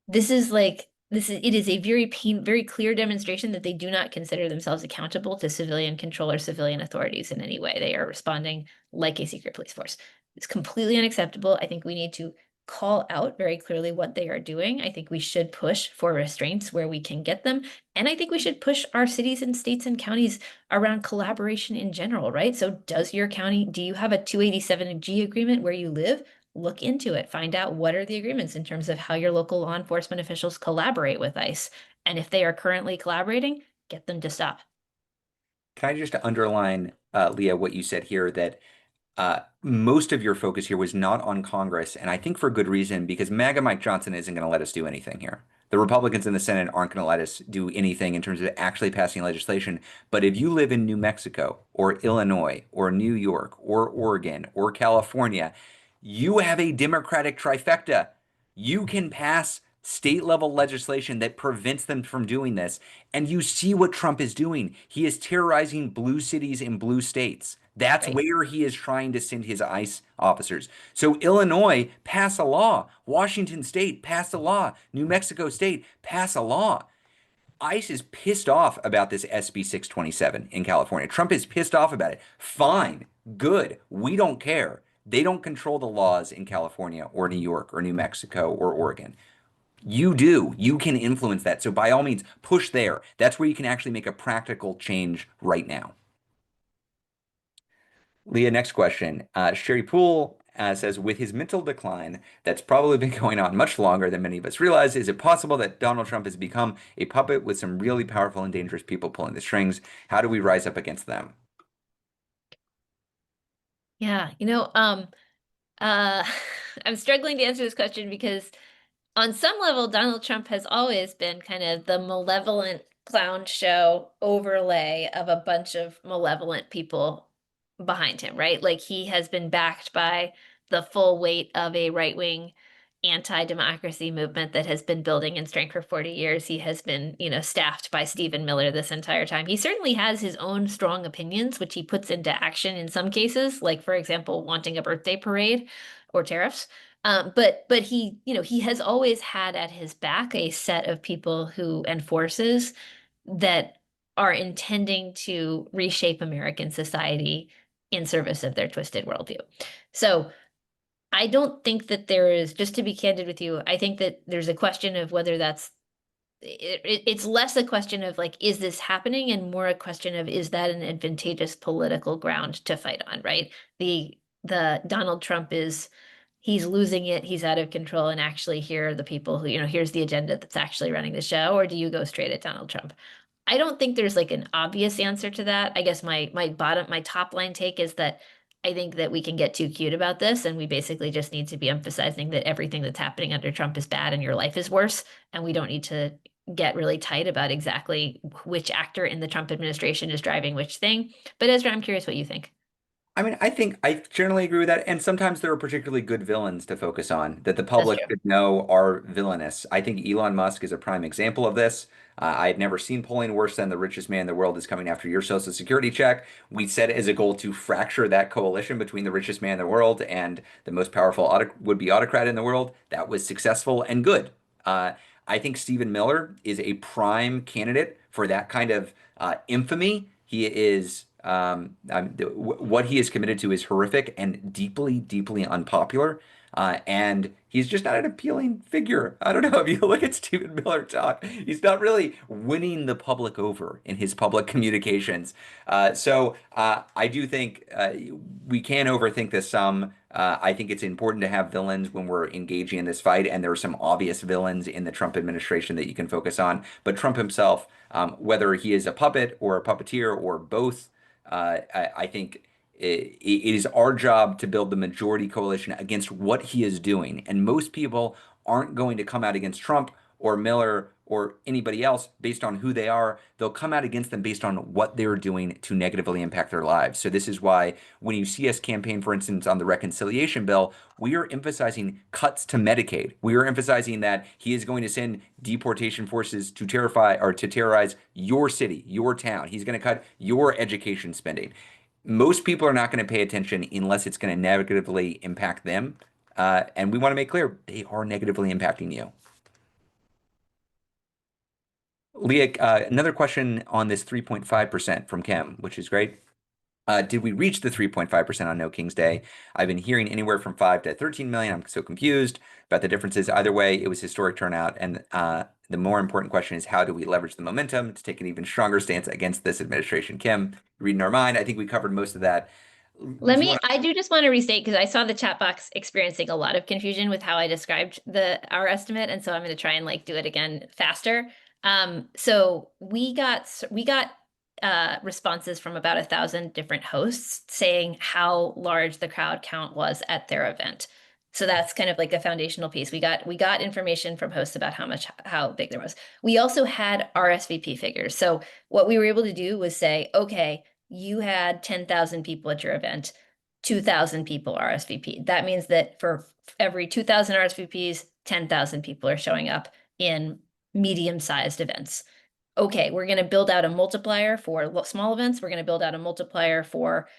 it is a very clear demonstration that they do not consider themselves accountable to civilian control or civilian authorities in any way. They are responding like a secret police force. It's completely unacceptable. I think we need to call out very clearly what they are doing. I think we should push for restraints where we can get them. And I think we should push our cities and states and counties around collaboration in general, right? So do you have a 287G agreement where you live? Look into it, find out what are the agreements in terms of how your local law enforcement officials collaborate with ICE. And if they are currently collaborating, get them to stop. Can I just underline, Leah, what you said here that most of your focus here was not on Congress, and I think for good reason, because MAGA Mike Johnson isn't going to let us do anything here. The Republicans in the Senate aren't going to let us do anything in terms of actually passing legislation. But if you live in New Mexico or Illinois or New York or Oregon or California, you have a Democratic trifecta. You can pass state level legislation that prevents them from doing this. And you see what Trump is doing. He is terrorizing blue cities in blue states. That's Right. where he is trying to send his ICE officers. So Illinois pass a law. Washington State pass a law. New Mexico State pass a law. ICE is pissed off about this SB 627 in California. Trump is pissed off about it. Fine, good. We don't care. They don't control the laws in California or New York or New Mexico or Oregon. You do. You can influence that. So by all means, push there. That's where you can actually make a practical change right now. Leah, next question. Sherry Poole says, with his mental decline that's probably been going on much longer than many of us realize, is it possible that Donald Trump has become a puppet with some really powerful and dangerous people pulling the strings? How do we rise up against them? Yeah, uh, I'm struggling to answer this question because on some level, Donald Trump has always been kind of the malevolent clown show overlay of a bunch of malevolent people behind him, right? Like he has been backed by the full weight of a right-wing anti-democracy movement that has been building in strength for 40 years. He has been, staffed by Stephen Miller this entire time. He certainly has his own strong opinions, which he puts into action in some cases, like for example, wanting a birthday parade or tariffs. But he has always had at his back a set of people who and forces that are intending to reshape American society in service of their twisted worldview. So I don't think that there is, just to be candid with you, I think that there's a question of whether it's less a question of like, is this happening, and more a question of, is that an advantageous political ground to fight on, right? The Donald Trump he's losing it, he's out of control, and actually here are the people who, here's the agenda that's actually running the show, or do you go straight at Donald Trump? I don't think there's like an obvious answer to that. I guess my top line take is that I think that we can get too cute about this, and we basically just need to be emphasizing that everything that's happening under Trump is bad and your life is worse, and we don't need to get really tight about exactly which actor in the Trump administration is driving which thing. But Ezra, I'm curious what you think. I mean, I think I generally agree with that. And sometimes there are particularly good villains to focus on that the That's public true. should know are villainous. I think Elon Musk is a prime example of this. I had never seen polling worse than the richest man in the world is coming after your social security check. We set it as a goal to fracture that coalition between the richest man in the world and the most powerful would-be autocrat in the world. That was successful and good. Uh, I think Stephen Miller is a prime candidate for that kind of infamy. He is what he is committed to is horrific and deeply, deeply unpopular. And he's just not an appealing figure. I don't know if you look at Stephen Miller talk, he's not really winning the public over in his public communications. I do think we can overthink this some. I think it's important to have villains when we're engaging in this fight, and there are some obvious villains in the Trump administration that you can focus on. But Trump himself, whether he is a puppet or a puppeteer or both, I think it is our job to build the majority coalition against what he is doing. And most people aren't going to come out against Trump or Miller or anybody else based on who they are. They'll come out against them based on what they're doing to negatively impact their lives. So this is why when you see us campaign, for instance, on the reconciliation bill, we are emphasizing cuts to Medicaid. We are emphasizing that he is going to send deportation forces to terrify or to terrorize your city, your town. He's going to cut your education spending. Most people are not going to pay attention unless it's going to negatively impact them. And we want to make clear they are negatively impacting you. Leah, another question on this 3.5% from Kim, which is great. Did we reach the 3.5% on No King's Day? I've been hearing anywhere from 5 to 13 million. I'm so confused about the differences. Either way, it was historic turnout. And the more important question is how do we leverage the momentum to take an even stronger stance against this administration? Kim, reading our mind, I think we covered most of that. Let Do you me, want I do just want to restate because I saw the chat box experiencing a lot of confusion with how I described our estimate. And so I'm going to try and like do it again faster. So we got responses from about 1,000 different hosts saying how large the crowd count was at their event. So that's kind of like a foundational piece. We got information from hosts about how big there was. We also had RSVP figures. So what we were able to do was say, okay, you had 10,000 people at your event, 2,000 people RSVP. That means that for every 2,000 RSVPs, 10,000 people are showing up in medium-sized events. Okay, we're going to build out a multiplier for small events. We're going to build out a multiplier for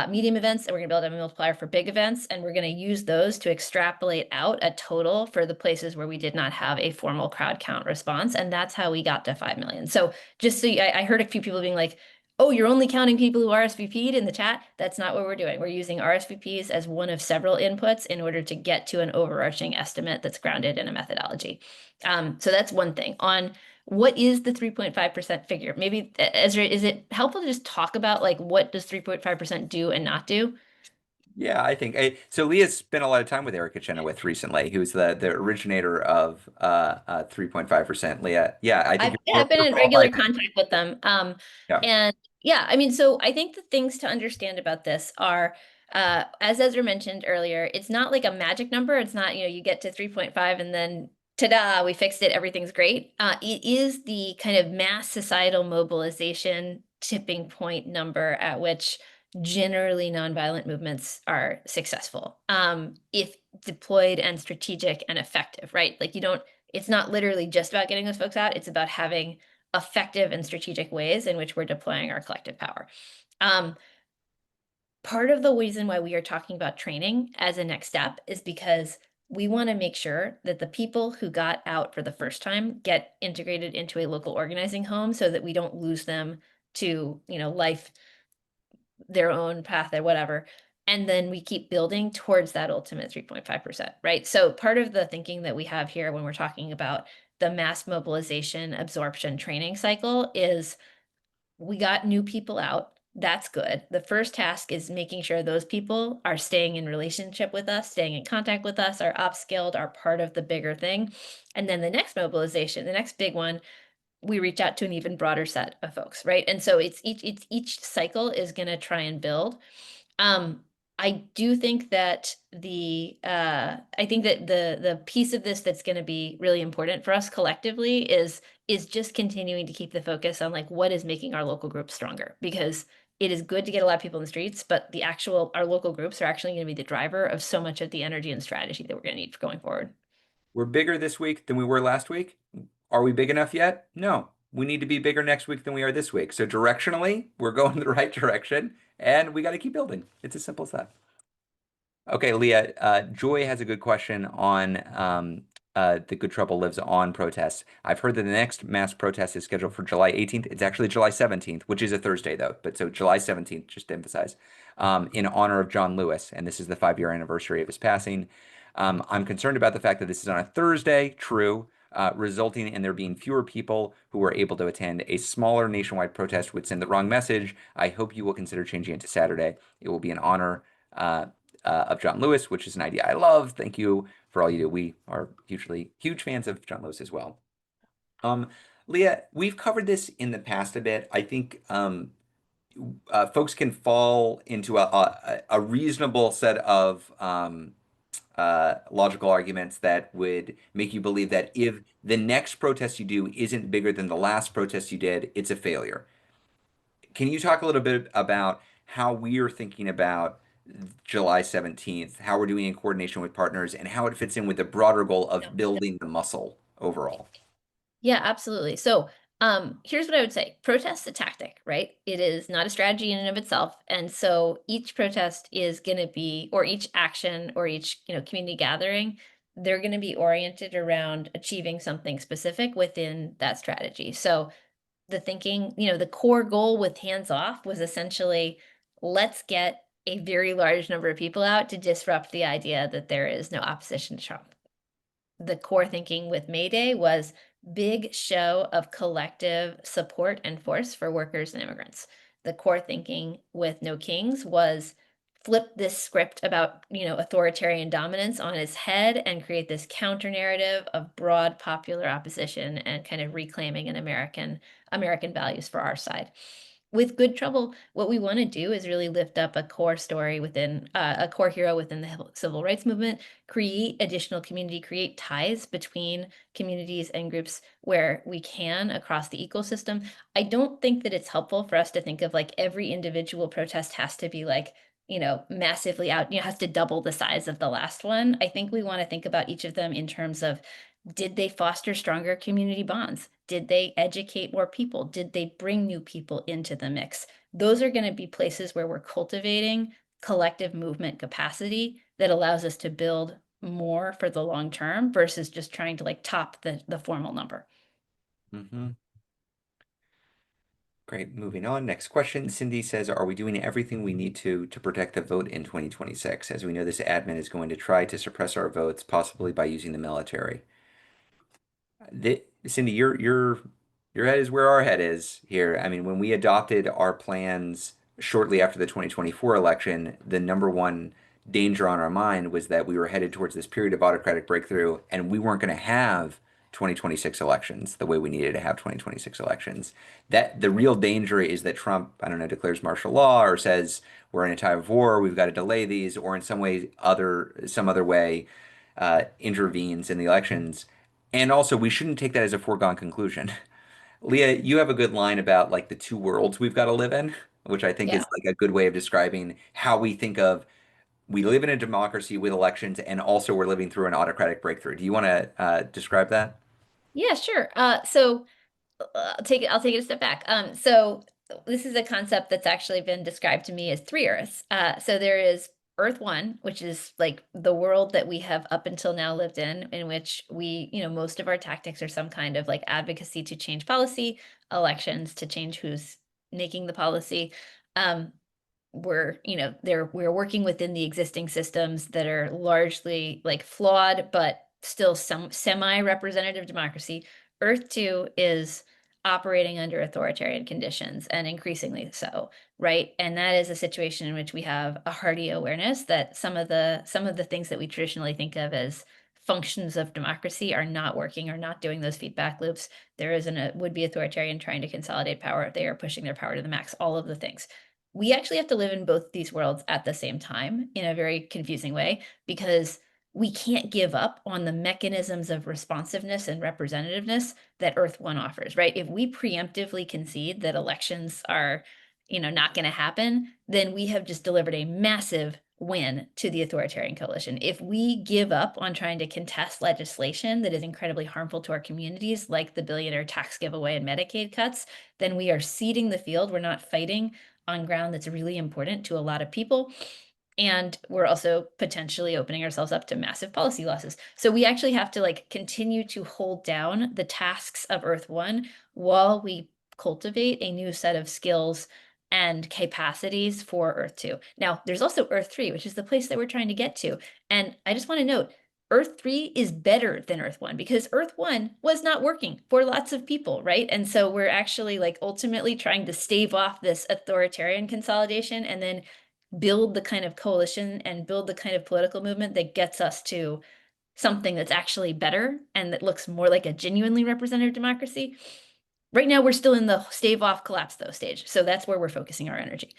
medium events, and we're going to build out a multiplier for big events. And we're going to use those to extrapolate out a total for the places where we did not have a formal crowd count response. And that's how we got to 5 million. So just so I heard a few people being like, oh, you're only counting people who RSVP'd in the chat. That's not what we're doing. We're using RSVPs as one of several inputs in order to get to an overarching estimate that's grounded in a methodology. So that's one thing. On what is the 3.5% figure? Maybe, Ezra, is it helpful to just talk about like what does 3.5% do and not do? Yeah, I think so. Leah's spent a lot of time with Erica Chenoweth recently, who's the originator of 3.5%. Leah, yeah, I think I've been you're in regular qualified. contact with them. Yeah. And yeah, I mean, so I think the things to understand about this are, as Ezra mentioned earlier, it's not like a magic number. It's not, you get to 3.5 and then ta-da, we fixed it, everything's great. It is the kind of mass societal mobilization tipping point number at which generally nonviolent movements are successful, if deployed and strategic and effective, right? Like it's not literally just about getting those folks out. It's about having effective and strategic ways in which we're deploying our collective power. Part of the reason why we are talking about training as a next step is because we want to make sure that the people who got out for the first time get integrated into a local organizing home so that we don't lose them to, life, their own path or whatever. And then we keep building towards that ultimate 3.5%, right? So part of the thinking that we have here when we're talking about the mass mobilization absorption training cycle is we got new people out. That's good. The first task is making sure those people are staying in relationship with us, staying in contact with us, are upskilled, are part of the bigger thing. And then the next mobilization, the next big one, we reach out to an even broader set of folks, right? And so it's each cycle is going to try and build. I do think that the piece of this that's going to be really important for us collectively is just continuing to keep the focus on like what is making our local groups stronger, because it is good to get a lot of people in the streets, but our local groups are actually going to be the driver of so much of the energy and strategy that we're going to need for going forward. We're bigger this week than we were last week. Are we big enough yet? No. We need to be bigger next week than we are this week. So directionally, we're going in the right direction, and we got to keep building. It's as simple as that. Okay, Leah, Joy has a good question on the Good Trouble Lives On protests. I've heard that the next mass protest is scheduled for July 18th. It's actually July 17th, which is a Thursday, though. But so July 17th, just to emphasize, in honor of John Lewis. And this is the 5-year anniversary of his passing. I'm concerned about the fact that this is on a Thursday, true, resulting in there being fewer people who are able to attend. A smaller nationwide protest would send the wrong message. I hope you will consider changing it to Saturday. It will be in honor of John Lewis, which is an idea I love. Thank you for all you do. We are huge fans of John Lewis as well. Leah, we've covered this in the past a bit. I think folks can fall into a reasonable set of logical arguments that would make you believe that if the next protest you do isn't bigger than the last protest you did, it's a failure. Can you talk a little bit about how we are thinking about July 17th, how we're doing in coordination with partners, and how it fits in with the broader goal of building the muscle overall? Yeah, absolutely. So, here's what I would say. Protest's a tactic, right? It is not a strategy in and of itself. And so each protest is going to be, or each action or each, community gathering, they're going to be oriented around achieving something specific within that strategy. So the thinking, the core goal with hands off was essentially, let's get a very large number of people out to disrupt the idea that there is no opposition to Trump. The core thinking with May Day was big show of collective support and force for workers and immigrants. The core thinking with No Kings was flip this script about, authoritarian dominance on its head and create this counter narrative of broad popular opposition and kind of reclaiming an American values for our side. With Good Trouble, what we want to do is really lift up a core story within a core hero within the civil rights movement, create additional community, create ties between communities and groups where we can across the ecosystem. I don't think that it's helpful for us to think of like every individual protest has to be like, massively out, has to double the size of the last one. I think we want to think about each of them in terms of, did they foster stronger community bonds? Did they educate more people? Did they bring new people into the mix? Those are going to be places where we're cultivating collective movement capacity that allows us to build more for the long term versus just trying to like top the formal number. Hmm. Great. Moving on. Next question. Cindy says, are we doing everything we need to protect the vote in 2026? As we know, this admin is going to try to suppress our votes, possibly by using the military. Cindy, your head is where our head is here. I mean, when we adopted our plans shortly after the 2024 election, the number one danger on our mind was that we were headed towards this period of autocratic breakthrough, and we weren't going to have 2026 elections the way we needed to have 2026 elections. That the real danger is that Trump, I don't know, declares martial law or says we're in a time of war, we've got to delay these, or in some other way intervenes in the elections. And also, we shouldn't take that as a foregone conclusion. Leah, you have a good line about like the two worlds we've got to live in, which I think is Yeah. like a good way of describing how we think of we live in a democracy with elections and also we're living through an autocratic breakthrough. Do you want to describe that? Yeah, sure. So I'll take it a step back. So this is a concept that's actually been described to me as three Earths. So there is Earth One, which is like the world that we have up until now lived in which we, most of our tactics are some kind of like advocacy to change policy, elections to change who's making the policy. Um, we're working within the existing systems that are largely like flawed, but still some semi-representative democracy. Earth 2 is operating under authoritarian conditions and increasingly so, right? And that is a situation in which we have a hearty awareness that some of the things that we traditionally think of as functions of democracy are not working, are not doing those feedback loops. There is a would-be authoritarian trying to consolidate power. They are pushing their power to the max, all of the things. We actually have to live in both these worlds at the same time in a very confusing way because we can't give up on the mechanisms of responsiveness and representativeness that Earth One offers, right? If we preemptively concede that elections are, not going to happen, then we have just delivered a massive win to the authoritarian coalition. If we give up on trying to contest legislation that is incredibly harmful to our communities, like the billionaire tax giveaway and Medicaid cuts, then we are ceding the field. We're not fighting on ground that's really important to a lot of people. And we're also potentially opening ourselves up to massive policy losses. So we actually have to like continue to hold down the tasks of Earth One while we cultivate a new set of skills and capacities for Earth 2. Now, there's also Earth 3, which is the place that we're trying to get to. And I just want to note, Earth 3 is better than Earth 1 because Earth 1 was not working for lots of people, right? And so we're actually like ultimately trying to stave off this authoritarian consolidation and then build the kind of coalition and build the kind of political movement that gets us to something that's actually better and that looks more like a genuinely representative democracy. Right now, we're still in the stave off collapse though stage. So that's where we're focusing our energy.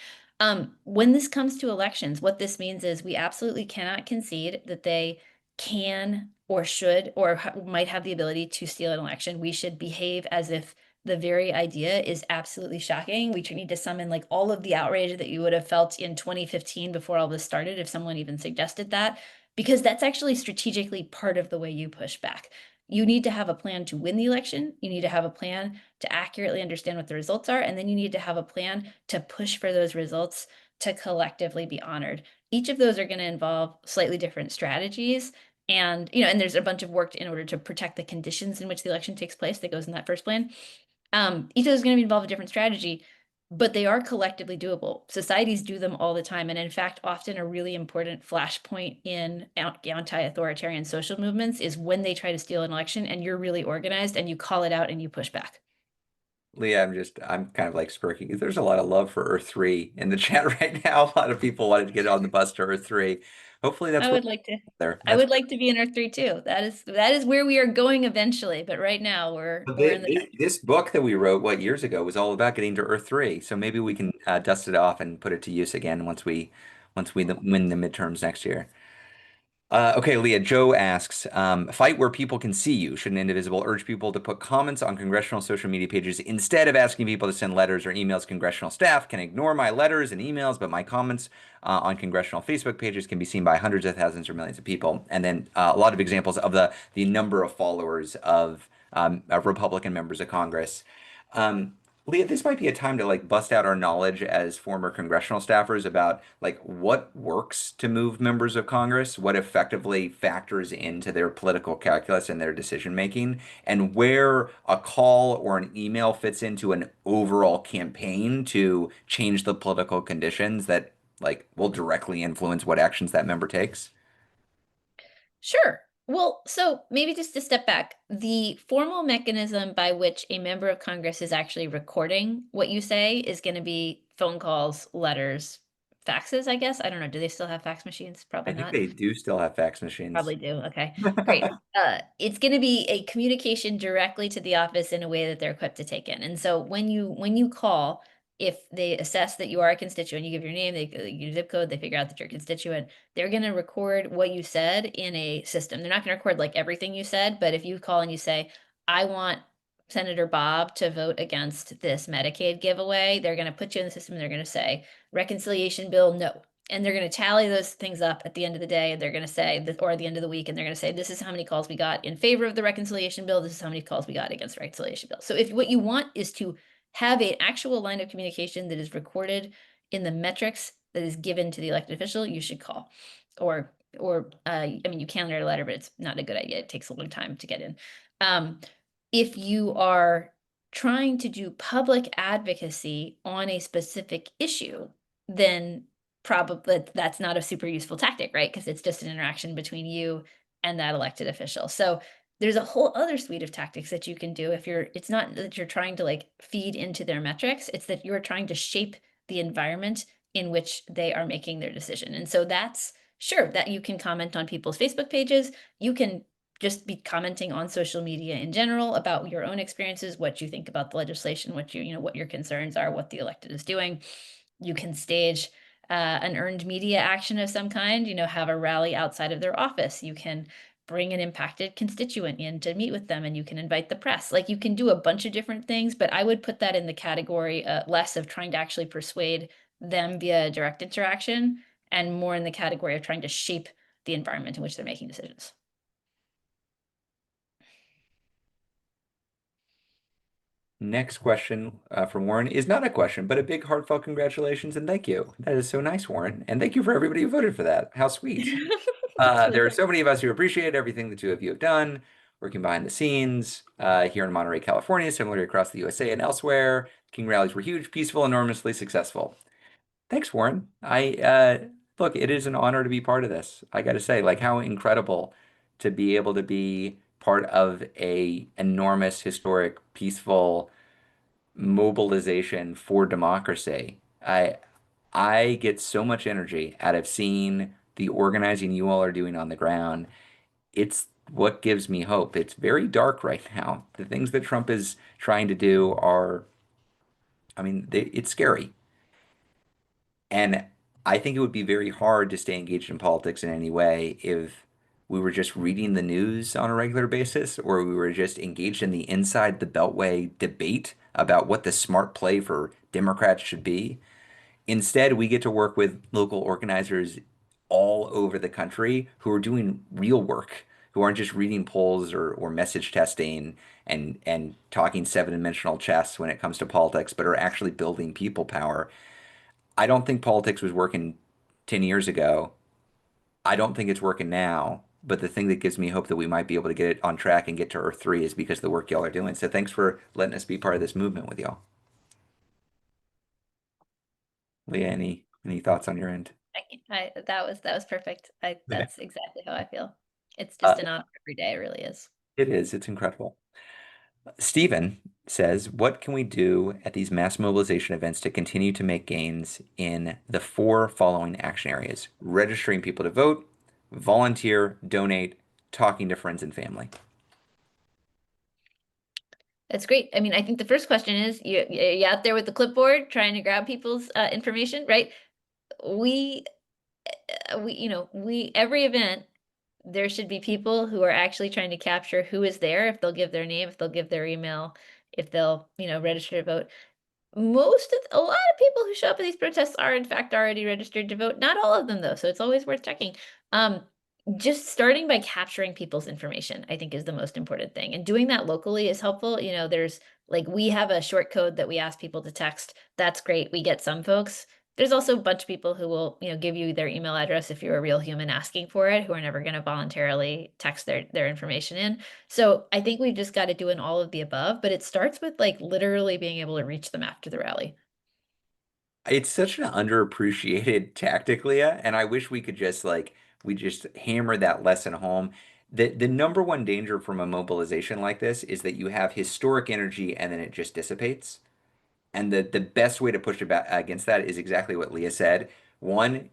When this comes to elections, what this means is we absolutely cannot concede that they can or should or might have the ability to steal an election. We should behave as if the very idea is absolutely shocking. We need to summon like all of the outrage that you would have felt in 2015 before all this started, if someone even suggested that, because that's actually strategically part of the way you push back. You need to have a plan to win the election. You need to have a plan to accurately understand what the results are. And then you need to have a plan to push for those results to collectively be honored. Each of those are going to involve slightly different strategies. And, and there's a bunch of work in order to protect the conditions in which the election takes place that goes in that first plan. Each of those is going to involve a different strategy, but they are collectively doable. Societies do them all the time. And in fact, often a really important flashpoint in anti-authoritarian social movements is when they try to steal an election and you're really organized and you call it out and you push back. Leah, I'm kind of like smirking. There's a lot of love for Earth 3 in the chat right now. A lot of people wanted to get on the bus to Earth 3. Hopefully that's I where would like to. there. I That's would like to be in Earth 3 too. That is where we are going eventually, but right now but we're in the this book that we wrote, what, years ago, was all about getting to Earth 3. So maybe we can dust it off and put it to use again once we win the midterms next year. Okay, Leah, Joe asks, fight where people can see you. Should an Indivisible urge people to put comments on congressional social media pages instead of asking people to send letters or emails? Congressional staff can ignore my letters and emails, but my comments on congressional Facebook pages can be seen by hundreds of thousands or millions of people. And then a lot of examples of the number of followers of Republican members of Congress. Um, Leah, this might be a time to like bust out our knowledge as former congressional staffers about like what works to move members of Congress, what effectively factors into their political calculus and their decision making, and where a call or an email fits into an overall campaign to change the political conditions that like will directly influence what actions that member takes. Sure. Well, so maybe just to step back, the formal mechanism by which a member of Congress is actually recording what you say is going to be phone calls, letters, faxes, I guess. I don't know. Do they still have fax machines? I Probably think not. they do still have fax machines. Probably do. Okay, great. It's going to be a communication directly to the office in a way that they're equipped to take in. And so when you call, if they assess that you are a constituent, you give your name, your zip code, they figure out that you're a constituent, they're going to record what you said in a system. They're not going to record like everything you said, but if you call and you say, I want Senator Bob to vote against this Medicaid giveaway, they're going to put you in the system and they're going to say, reconciliation bill, no, and they're going to tally those things up at the end of the day. They're going to say, or at the end of the week, and they're going to say, this is how many calls we got in favor of the reconciliation bill. This is how many calls we got against the reconciliation bill. So if what you want is to have an actual line of communication that is recorded in the metrics that is given to the elected official, you should call. I mean, you can write a letter, but it's not a good idea. It takes a long time to get in. If you are trying to do public advocacy on a specific issue, then probably that's not a super useful tactic, right? Because it's just an interaction between you and that elected official. So there's a whole other suite of tactics that you can do if it's not that you're trying to like feed into their metrics, it's that you're trying to shape the environment in which they are making their decision. And so that's sure that you can comment on people's Facebook pages. You can just be commenting on social media in general about your own experiences, what you think about the legislation, what your concerns are, what the elected is doing. You can stage an earned media action of some kind, have a rally outside of their office. You can bring an impacted constituent in to meet with them and you can invite the press. Like you can do a bunch of different things, but I would put that in the category less of trying to actually persuade them via direct interaction and more in the category of trying to shape the environment in which they're making decisions. Next question from Warren is not a question, but a big heartfelt congratulations and thank you. That is so nice, Warren. And thank you for everybody who voted for that. How sweet. That's really There are great. so many of us who appreciate everything the two of you have done, working behind the scenes here in Monterey, California, similarly across the USA and elsewhere. King rallies were huge, peaceful, enormously successful. Thanks, Warren. Look, it is an honor to be part of this. I got to say, like, how incredible to be able to be part of a enormous, historic, peaceful mobilization for democracy. I get so much energy out of seeing the organizing you all are doing on the ground. It's what gives me hope. It's very dark right now. The things that Trump is trying to do are, I mean, it's scary. And I think it would be very hard to stay engaged in politics in any way if we were just reading the news on a regular basis or we were just engaged in the inside the Beltway debate about what the smart play for Democrats should be. Instead, we get to work with local organizers all over the country who are doing real work, who aren't just reading polls or message testing and talking seven-dimensional chess when it comes to politics, but are actually building people power. I don't think politics was working 10 years ago. I don't think it's working now. But the thing that gives me hope that we might be able to get it on track and get to Earth 3 is because of the work y'all are doing. So thanks for letting us be part of this movement with y'all. Leah, any thoughts on your end? That was perfect. That's exactly how I feel. It's Uh, just an honor every day, it really is. it is. It's incredible. Stephen says, what can we do at these mass mobilization events to continue to make gains in the four following action areas? Registering people to vote, volunteer, donate, talking to friends and family. That's great. I mean, I think the first question is you out there with the clipboard trying to grab people's information, right? We we every event there should be people who are actually trying to capture who is there, if they'll give their name, if they'll give their email, if they'll, register to vote. A lot of people who show up at these protests are in fact already registered to vote. Not all of them though, so it's always worth checking. Um, just starting by capturing people's information, I think is the most important thing. And doing that locally is helpful. There's like we have a short code that we ask people to text. That's great. We get some folks. There's also a bunch of people who will, give you their email address if you're a real human asking for it, who are never going to voluntarily text their information in. So I think we've just got to do an all of the above, but it starts with like literally being able to reach them after the rally. It's such an underappreciated tactic, Leah, and I wish we could just we just hammer that lesson home. The number one danger from a mobilization like this is that you have historic energy and then it just dissipates. And the best way to push it back against that is exactly what Leah said. One,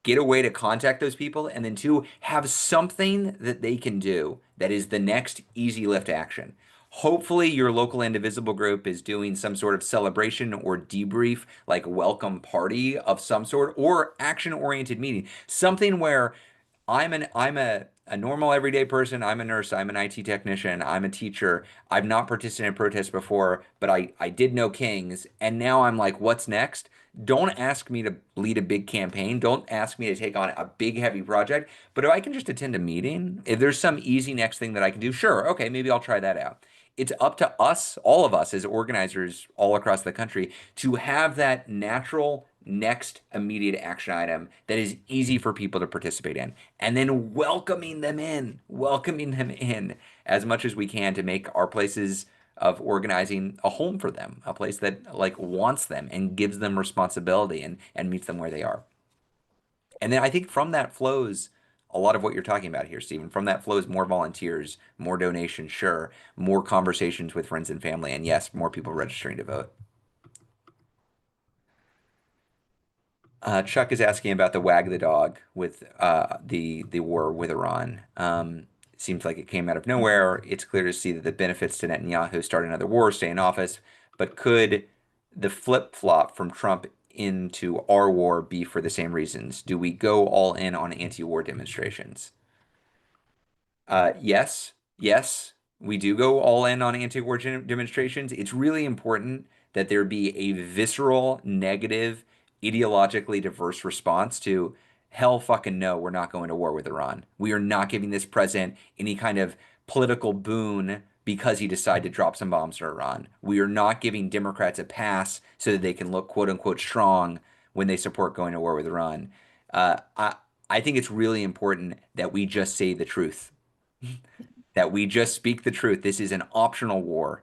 get a way to contact those people, and then two, have something that they can do that is the next easy lift action. Hopefully, your local Indivisible group is doing some sort of celebration or debrief, like welcome party of some sort, or action-oriented meeting. Something where I'm a normal everyday person. I'm a nurse. I'm an IT technician. I'm a teacher. I've not participated in protests before, but I did know Kings, and now I'm like, what's next? Don't ask me to lead a big campaign. Don't ask me to take on a big, heavy project. But if I can just attend a meeting, if there's some easy next thing that I can do, sure, okay, maybe I'll try that out. It's up to us, all of us as organizers all across the country, to have that natural next immediate action item that is easy for people to participate in. And then welcoming them in as much as we can to make our places of organizing a home for them, a place that like wants them and gives them responsibility and meets them where they are. And then I think from that flows a lot of what you're talking about here, Stephen. From that flows more volunteers, more donations, sure, more conversations with friends and family, and yes, more people registering to vote. Chuck is asking about the wag the dog with the war with Iran. Seems like it came out of nowhere. It's clear to see that the benefits to Netanyahu start another war, stay in office, but could the flip-flop from Trump into our war be for the same reasons? Do we go all in on anti-war demonstrations? Yes, yes, we do go all in on anti-war demonstrations. It's really important that there be a visceral, negative, ideologically diverse response to hell fucking no, we're not going to war with Iran. We are not giving this president any kind of political boon because he decided to drop some bombs to Iran. We are not giving Democrats a pass so that they can look quote unquote strong when they support going to war with Iran. I think it's really important that we just say the truth, that we just speak the truth. This is an optional war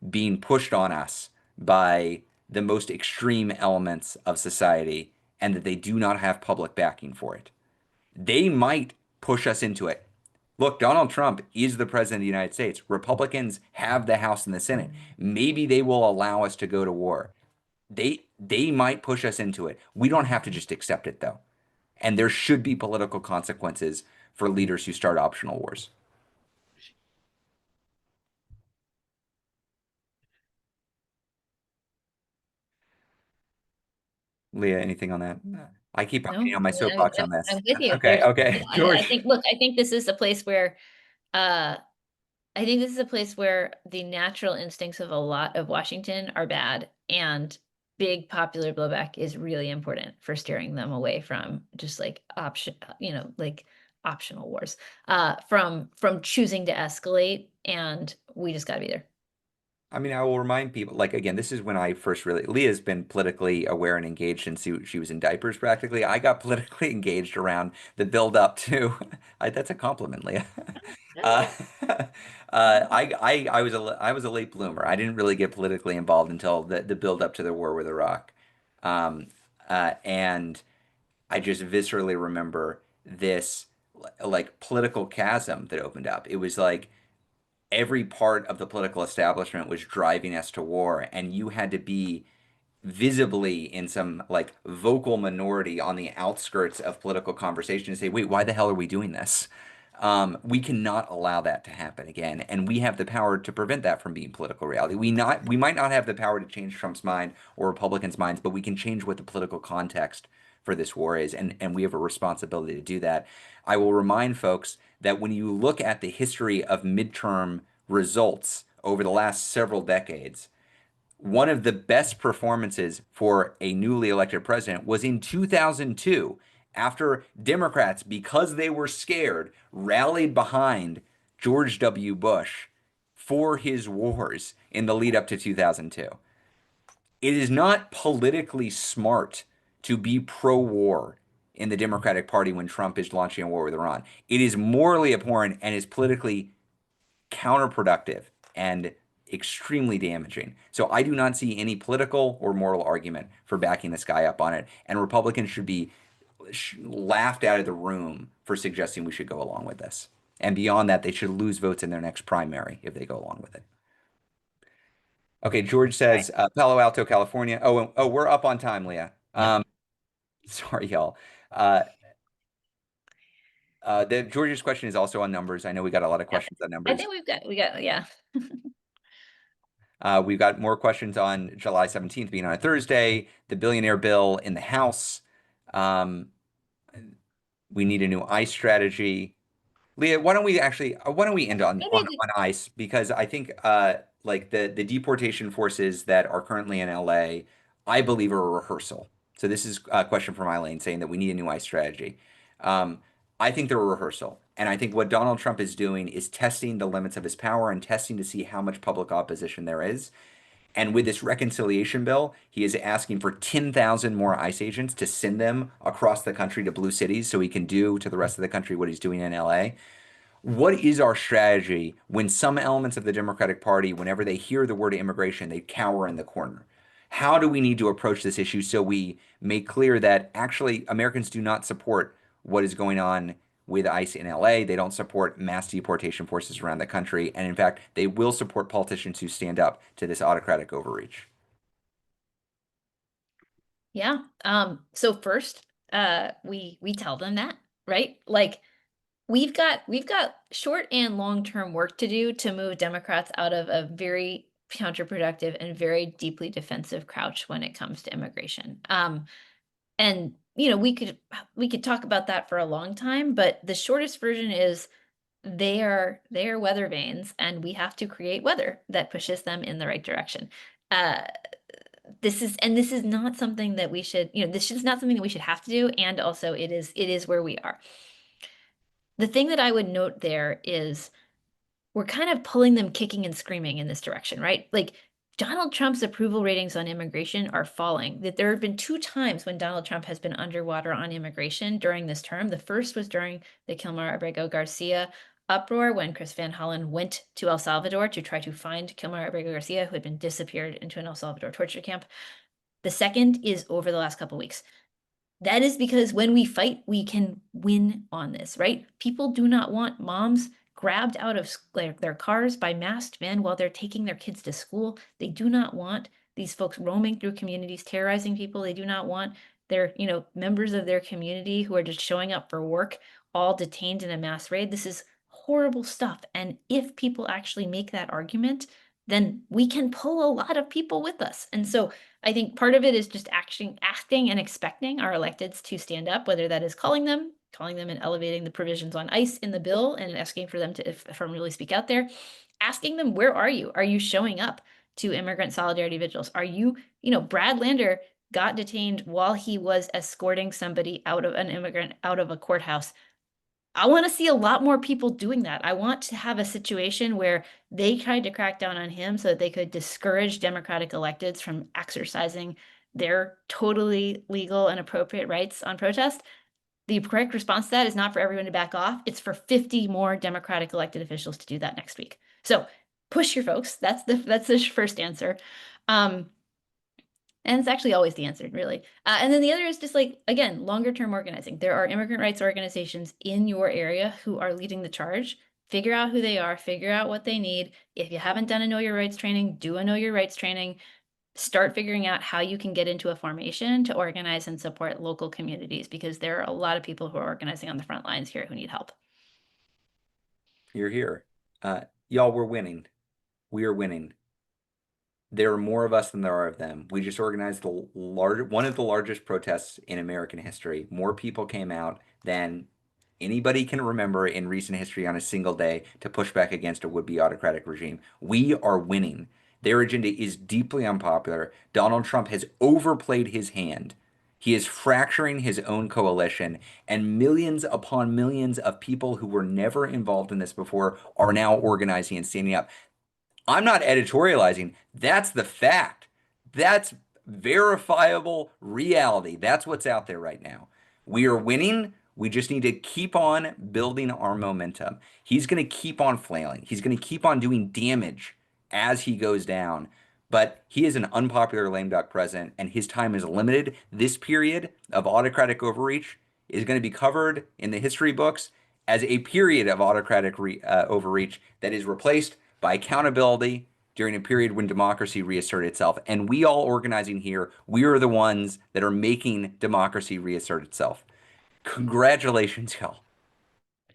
being pushed on us by the most extreme elements of society, and that they do not have public backing for it. They might push us into it. Look, Donald Trump is the president of the United States. Republicans have the House and the Senate. Maybe they will allow us to go to war. They might push us into it. We don't have to just accept it though. And there should be political consequences for leaders who start optional wars. Leah, anything on that? I keep No, getting on my soapbox on I'm this. with you. Okay, Yeah, okay. I George. think, look, I think this is a place where, uh, I think this is a place where the natural instincts of a lot of Washington are bad, and big popular blowback is really important for steering them away from just like like optional wars, from choosing to escalate, and we just gotta be there. I mean, I will remind people, like, again, this is when I first really, Leah's been politically aware and engaged since she was in diapers practically. I got politically engaged around the build up to, that's a compliment, Leah. Uh, I was a late bloomer. I didn't really get politically involved until the build up to the war with Iraq. Um, and I just viscerally remember this like political chasm that opened up. It was like, every part of the political establishment was driving us to war, and you had to be visibly in some like vocal minority on the outskirts of political conversation to say, wait, why the hell are we doing this? We cannot allow that to happen again, and we have the power to prevent that from being political reality. We might not have the power to change Trump's mind or Republicans' minds, but we can change what the political context for this war is, and we have a responsibility to do that. I will remind folks that when you look at the history of midterm results over the last several decades, one of the best performances for a newly elected president was in 2002, after Democrats, because they were scared, rallied behind George W. Bush for his wars in the lead up to 2002. It is not politically smart to be pro war in the Democratic Party when Trump is launching a war with Iran. It is morally abhorrent and is politically counterproductive and extremely damaging. So I do not see any political or moral argument for backing this guy up on it. And Republicans should be laughed out of the room for suggesting we should go along with this. And beyond that, they should lose votes in their next primary if they go along with it. Okay, George Right. says Palo Alto, California. Oh, we're up on time, Leah. Yep. Sorry, y'all. Uh, the George's question is also on numbers. I know we got a lot of Yep. questions on I numbers. think we got, yeah. We've got more questions on July 17th being on a Thursday, the billionaire bill in the House. Um, we need a new ICE strategy. Leah, why don't we end Maybe we, on ICE? Because I think like the deportation forces that are currently in LA, I believe are a rehearsal. So this is a question from Eileen saying that we need a new ICE strategy. Um, I think they're a rehearsal. And I think what Donald Trump is doing is testing the limits of his power and testing to see how much public opposition there is. And with this reconciliation bill, he is asking for 10,000 more ICE agents to send them across the country to blue cities so he can do to the rest of the country what he's doing in LA. What is our strategy when some elements of the Democratic Party, whenever they hear the word immigration, they cower in the corner? How do we need to approach this issue so we make clear that actually Americans do not support what is going on with ICE in LA? They don't support mass deportation forces around the country. And in fact, they will support politicians who stand up to this autocratic overreach. yeah. So first, we tell them that, right? Like, we've got short and long-term work to do to move Democrats out of a very counterproductive and very deeply defensive crouch when it comes to immigration. And we could talk about that for a long time, but the shortest version is they are weather vanes, and we have to create weather that pushes them in the right direction. Uh, this is not something that we should, this is not something that we should have to do, and also it is where we are. The thing that I would note there is we're kind of pulling them kicking and screaming in this direction, right? Like, Donald Trump's approval ratings on immigration are falling. That there have been two times when Donald Trump has been underwater on immigration during this term. The first was during the Kilmar Abrego Garcia uproar when Chris Van Hollen went to El Salvador to try to find Kilmar Abrego Garcia, who had been disappeared into an El Salvador torture camp. The second is over the last couple weeks. That is because when we fight, we can win on this, right? People do not want moms grabbed out of their cars by masked men while they're taking their kids to school. They do not want these folks roaming through communities, terrorizing people. They do not want their, members of their community who are just showing up for work all detained in a mass raid. This is horrible stuff. And if people actually make that argument, then we can pull a lot of people with us. And so I think part of it is just acting and expecting our electeds to stand up, whether that is calling them and elevating the provisions on ICE in the bill and asking for them to affirmatively speak out there, asking them, where are you? Are you showing up to immigrant solidarity vigils? Are you, Brad Lander got detained while he was escorting somebody out of an immigrant out of a courthouse. I want to see a lot more people doing that. I want to have a situation where they tried to crack down on him so that they could discourage Democratic electeds from exercising their totally legal and appropriate rights on protest. The correct response to that is not for everyone to back off. It's for 50 more Democratic elected officials to do that next week. So push your folks. That's the first answer. And it's actually always the answer, really. And then the other is just like, again, longer term organizing. There are immigrant rights organizations in your area who are leading the charge. Figure out who they are, figure out what they need. If you haven't done a Know Your Rights training, do a Know Your Rights training. Start figuring out how you can get into a formation to organize and support local communities, because there are a lot of people who are organizing on the front lines here who need help. You're here. Y'all, we're winning. We are winning. There are more of us than there are of them. We just organized one of the largest protests in American history. More people came out than anybody can remember in recent history on a single day to push back against a would-be autocratic regime. We are winning. Their agenda is deeply unpopular. Donald Trump has overplayed his hand. He is fracturing his own coalition, and millions upon millions of people who were never involved in this before are now organizing and standing up. I'm not editorializing. That's the fact. That's verifiable reality. That's what's out there right now. We are winning. We just need to keep on building our momentum. He's going to keep on flailing. He's going to keep on doing damage as he goes down. But he is an unpopular lame duck president, and his time is limited. This period of autocratic overreach is going to be covered in the history books as a period of autocratic overreach that is replaced by accountability during a period when democracy reasserted itself. And we all organizing here, we are the ones that are making democracy reassert itself. Congratulations, y'all. I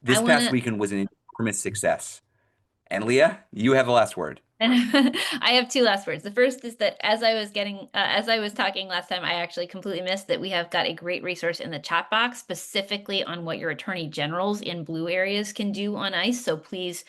This want past to weekend was an enormous success. And Leah, you have the last word. And I have two last words. The first is that as I was talking last time, I actually completely missed that we have got a great resource in the chat box specifically on what your attorney generals in blue areas can do on ICE. So please,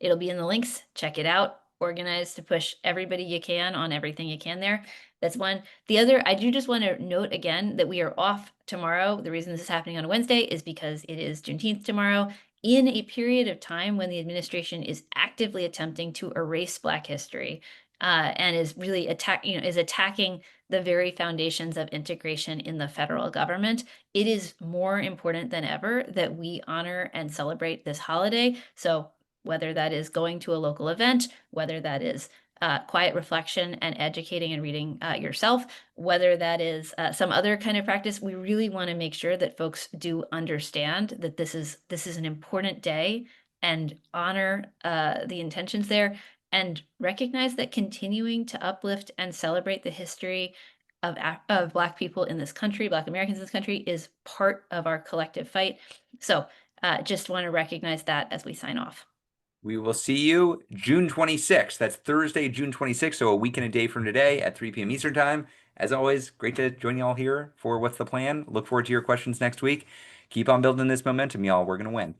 it'll be in the links. Check it out. Organize to push everybody you can on everything you can there. That's one. The other, I do just want to note again that we are off tomorrow. The reason this is happening on a Wednesday is because it is Juneteenth tomorrow, in a period of time when the administration is actively attempting to erase Black history, and is really attacking the very foundations of integration in the federal government. It is more important than ever that we honor and celebrate this holiday. So whether that is going to a local event, whether that is quiet reflection and educating and reading yourself, whether that is some other kind of practice, we really want to make sure that folks do understand that this is an important day, and honor the intentions there, and recognize that continuing to uplift and celebrate the history of Black people in this country, Black Americans in this country, is part of our collective fight. So just want to recognize that as we sign off. We will see you June 26th. That's Thursday, June 26th, so a week and a day from today at 3 p.m. Eastern Time. As always, great to join you all here for What's the Plan. Look forward to your questions next week. Keep on building this momentum, y'all. We're going to win.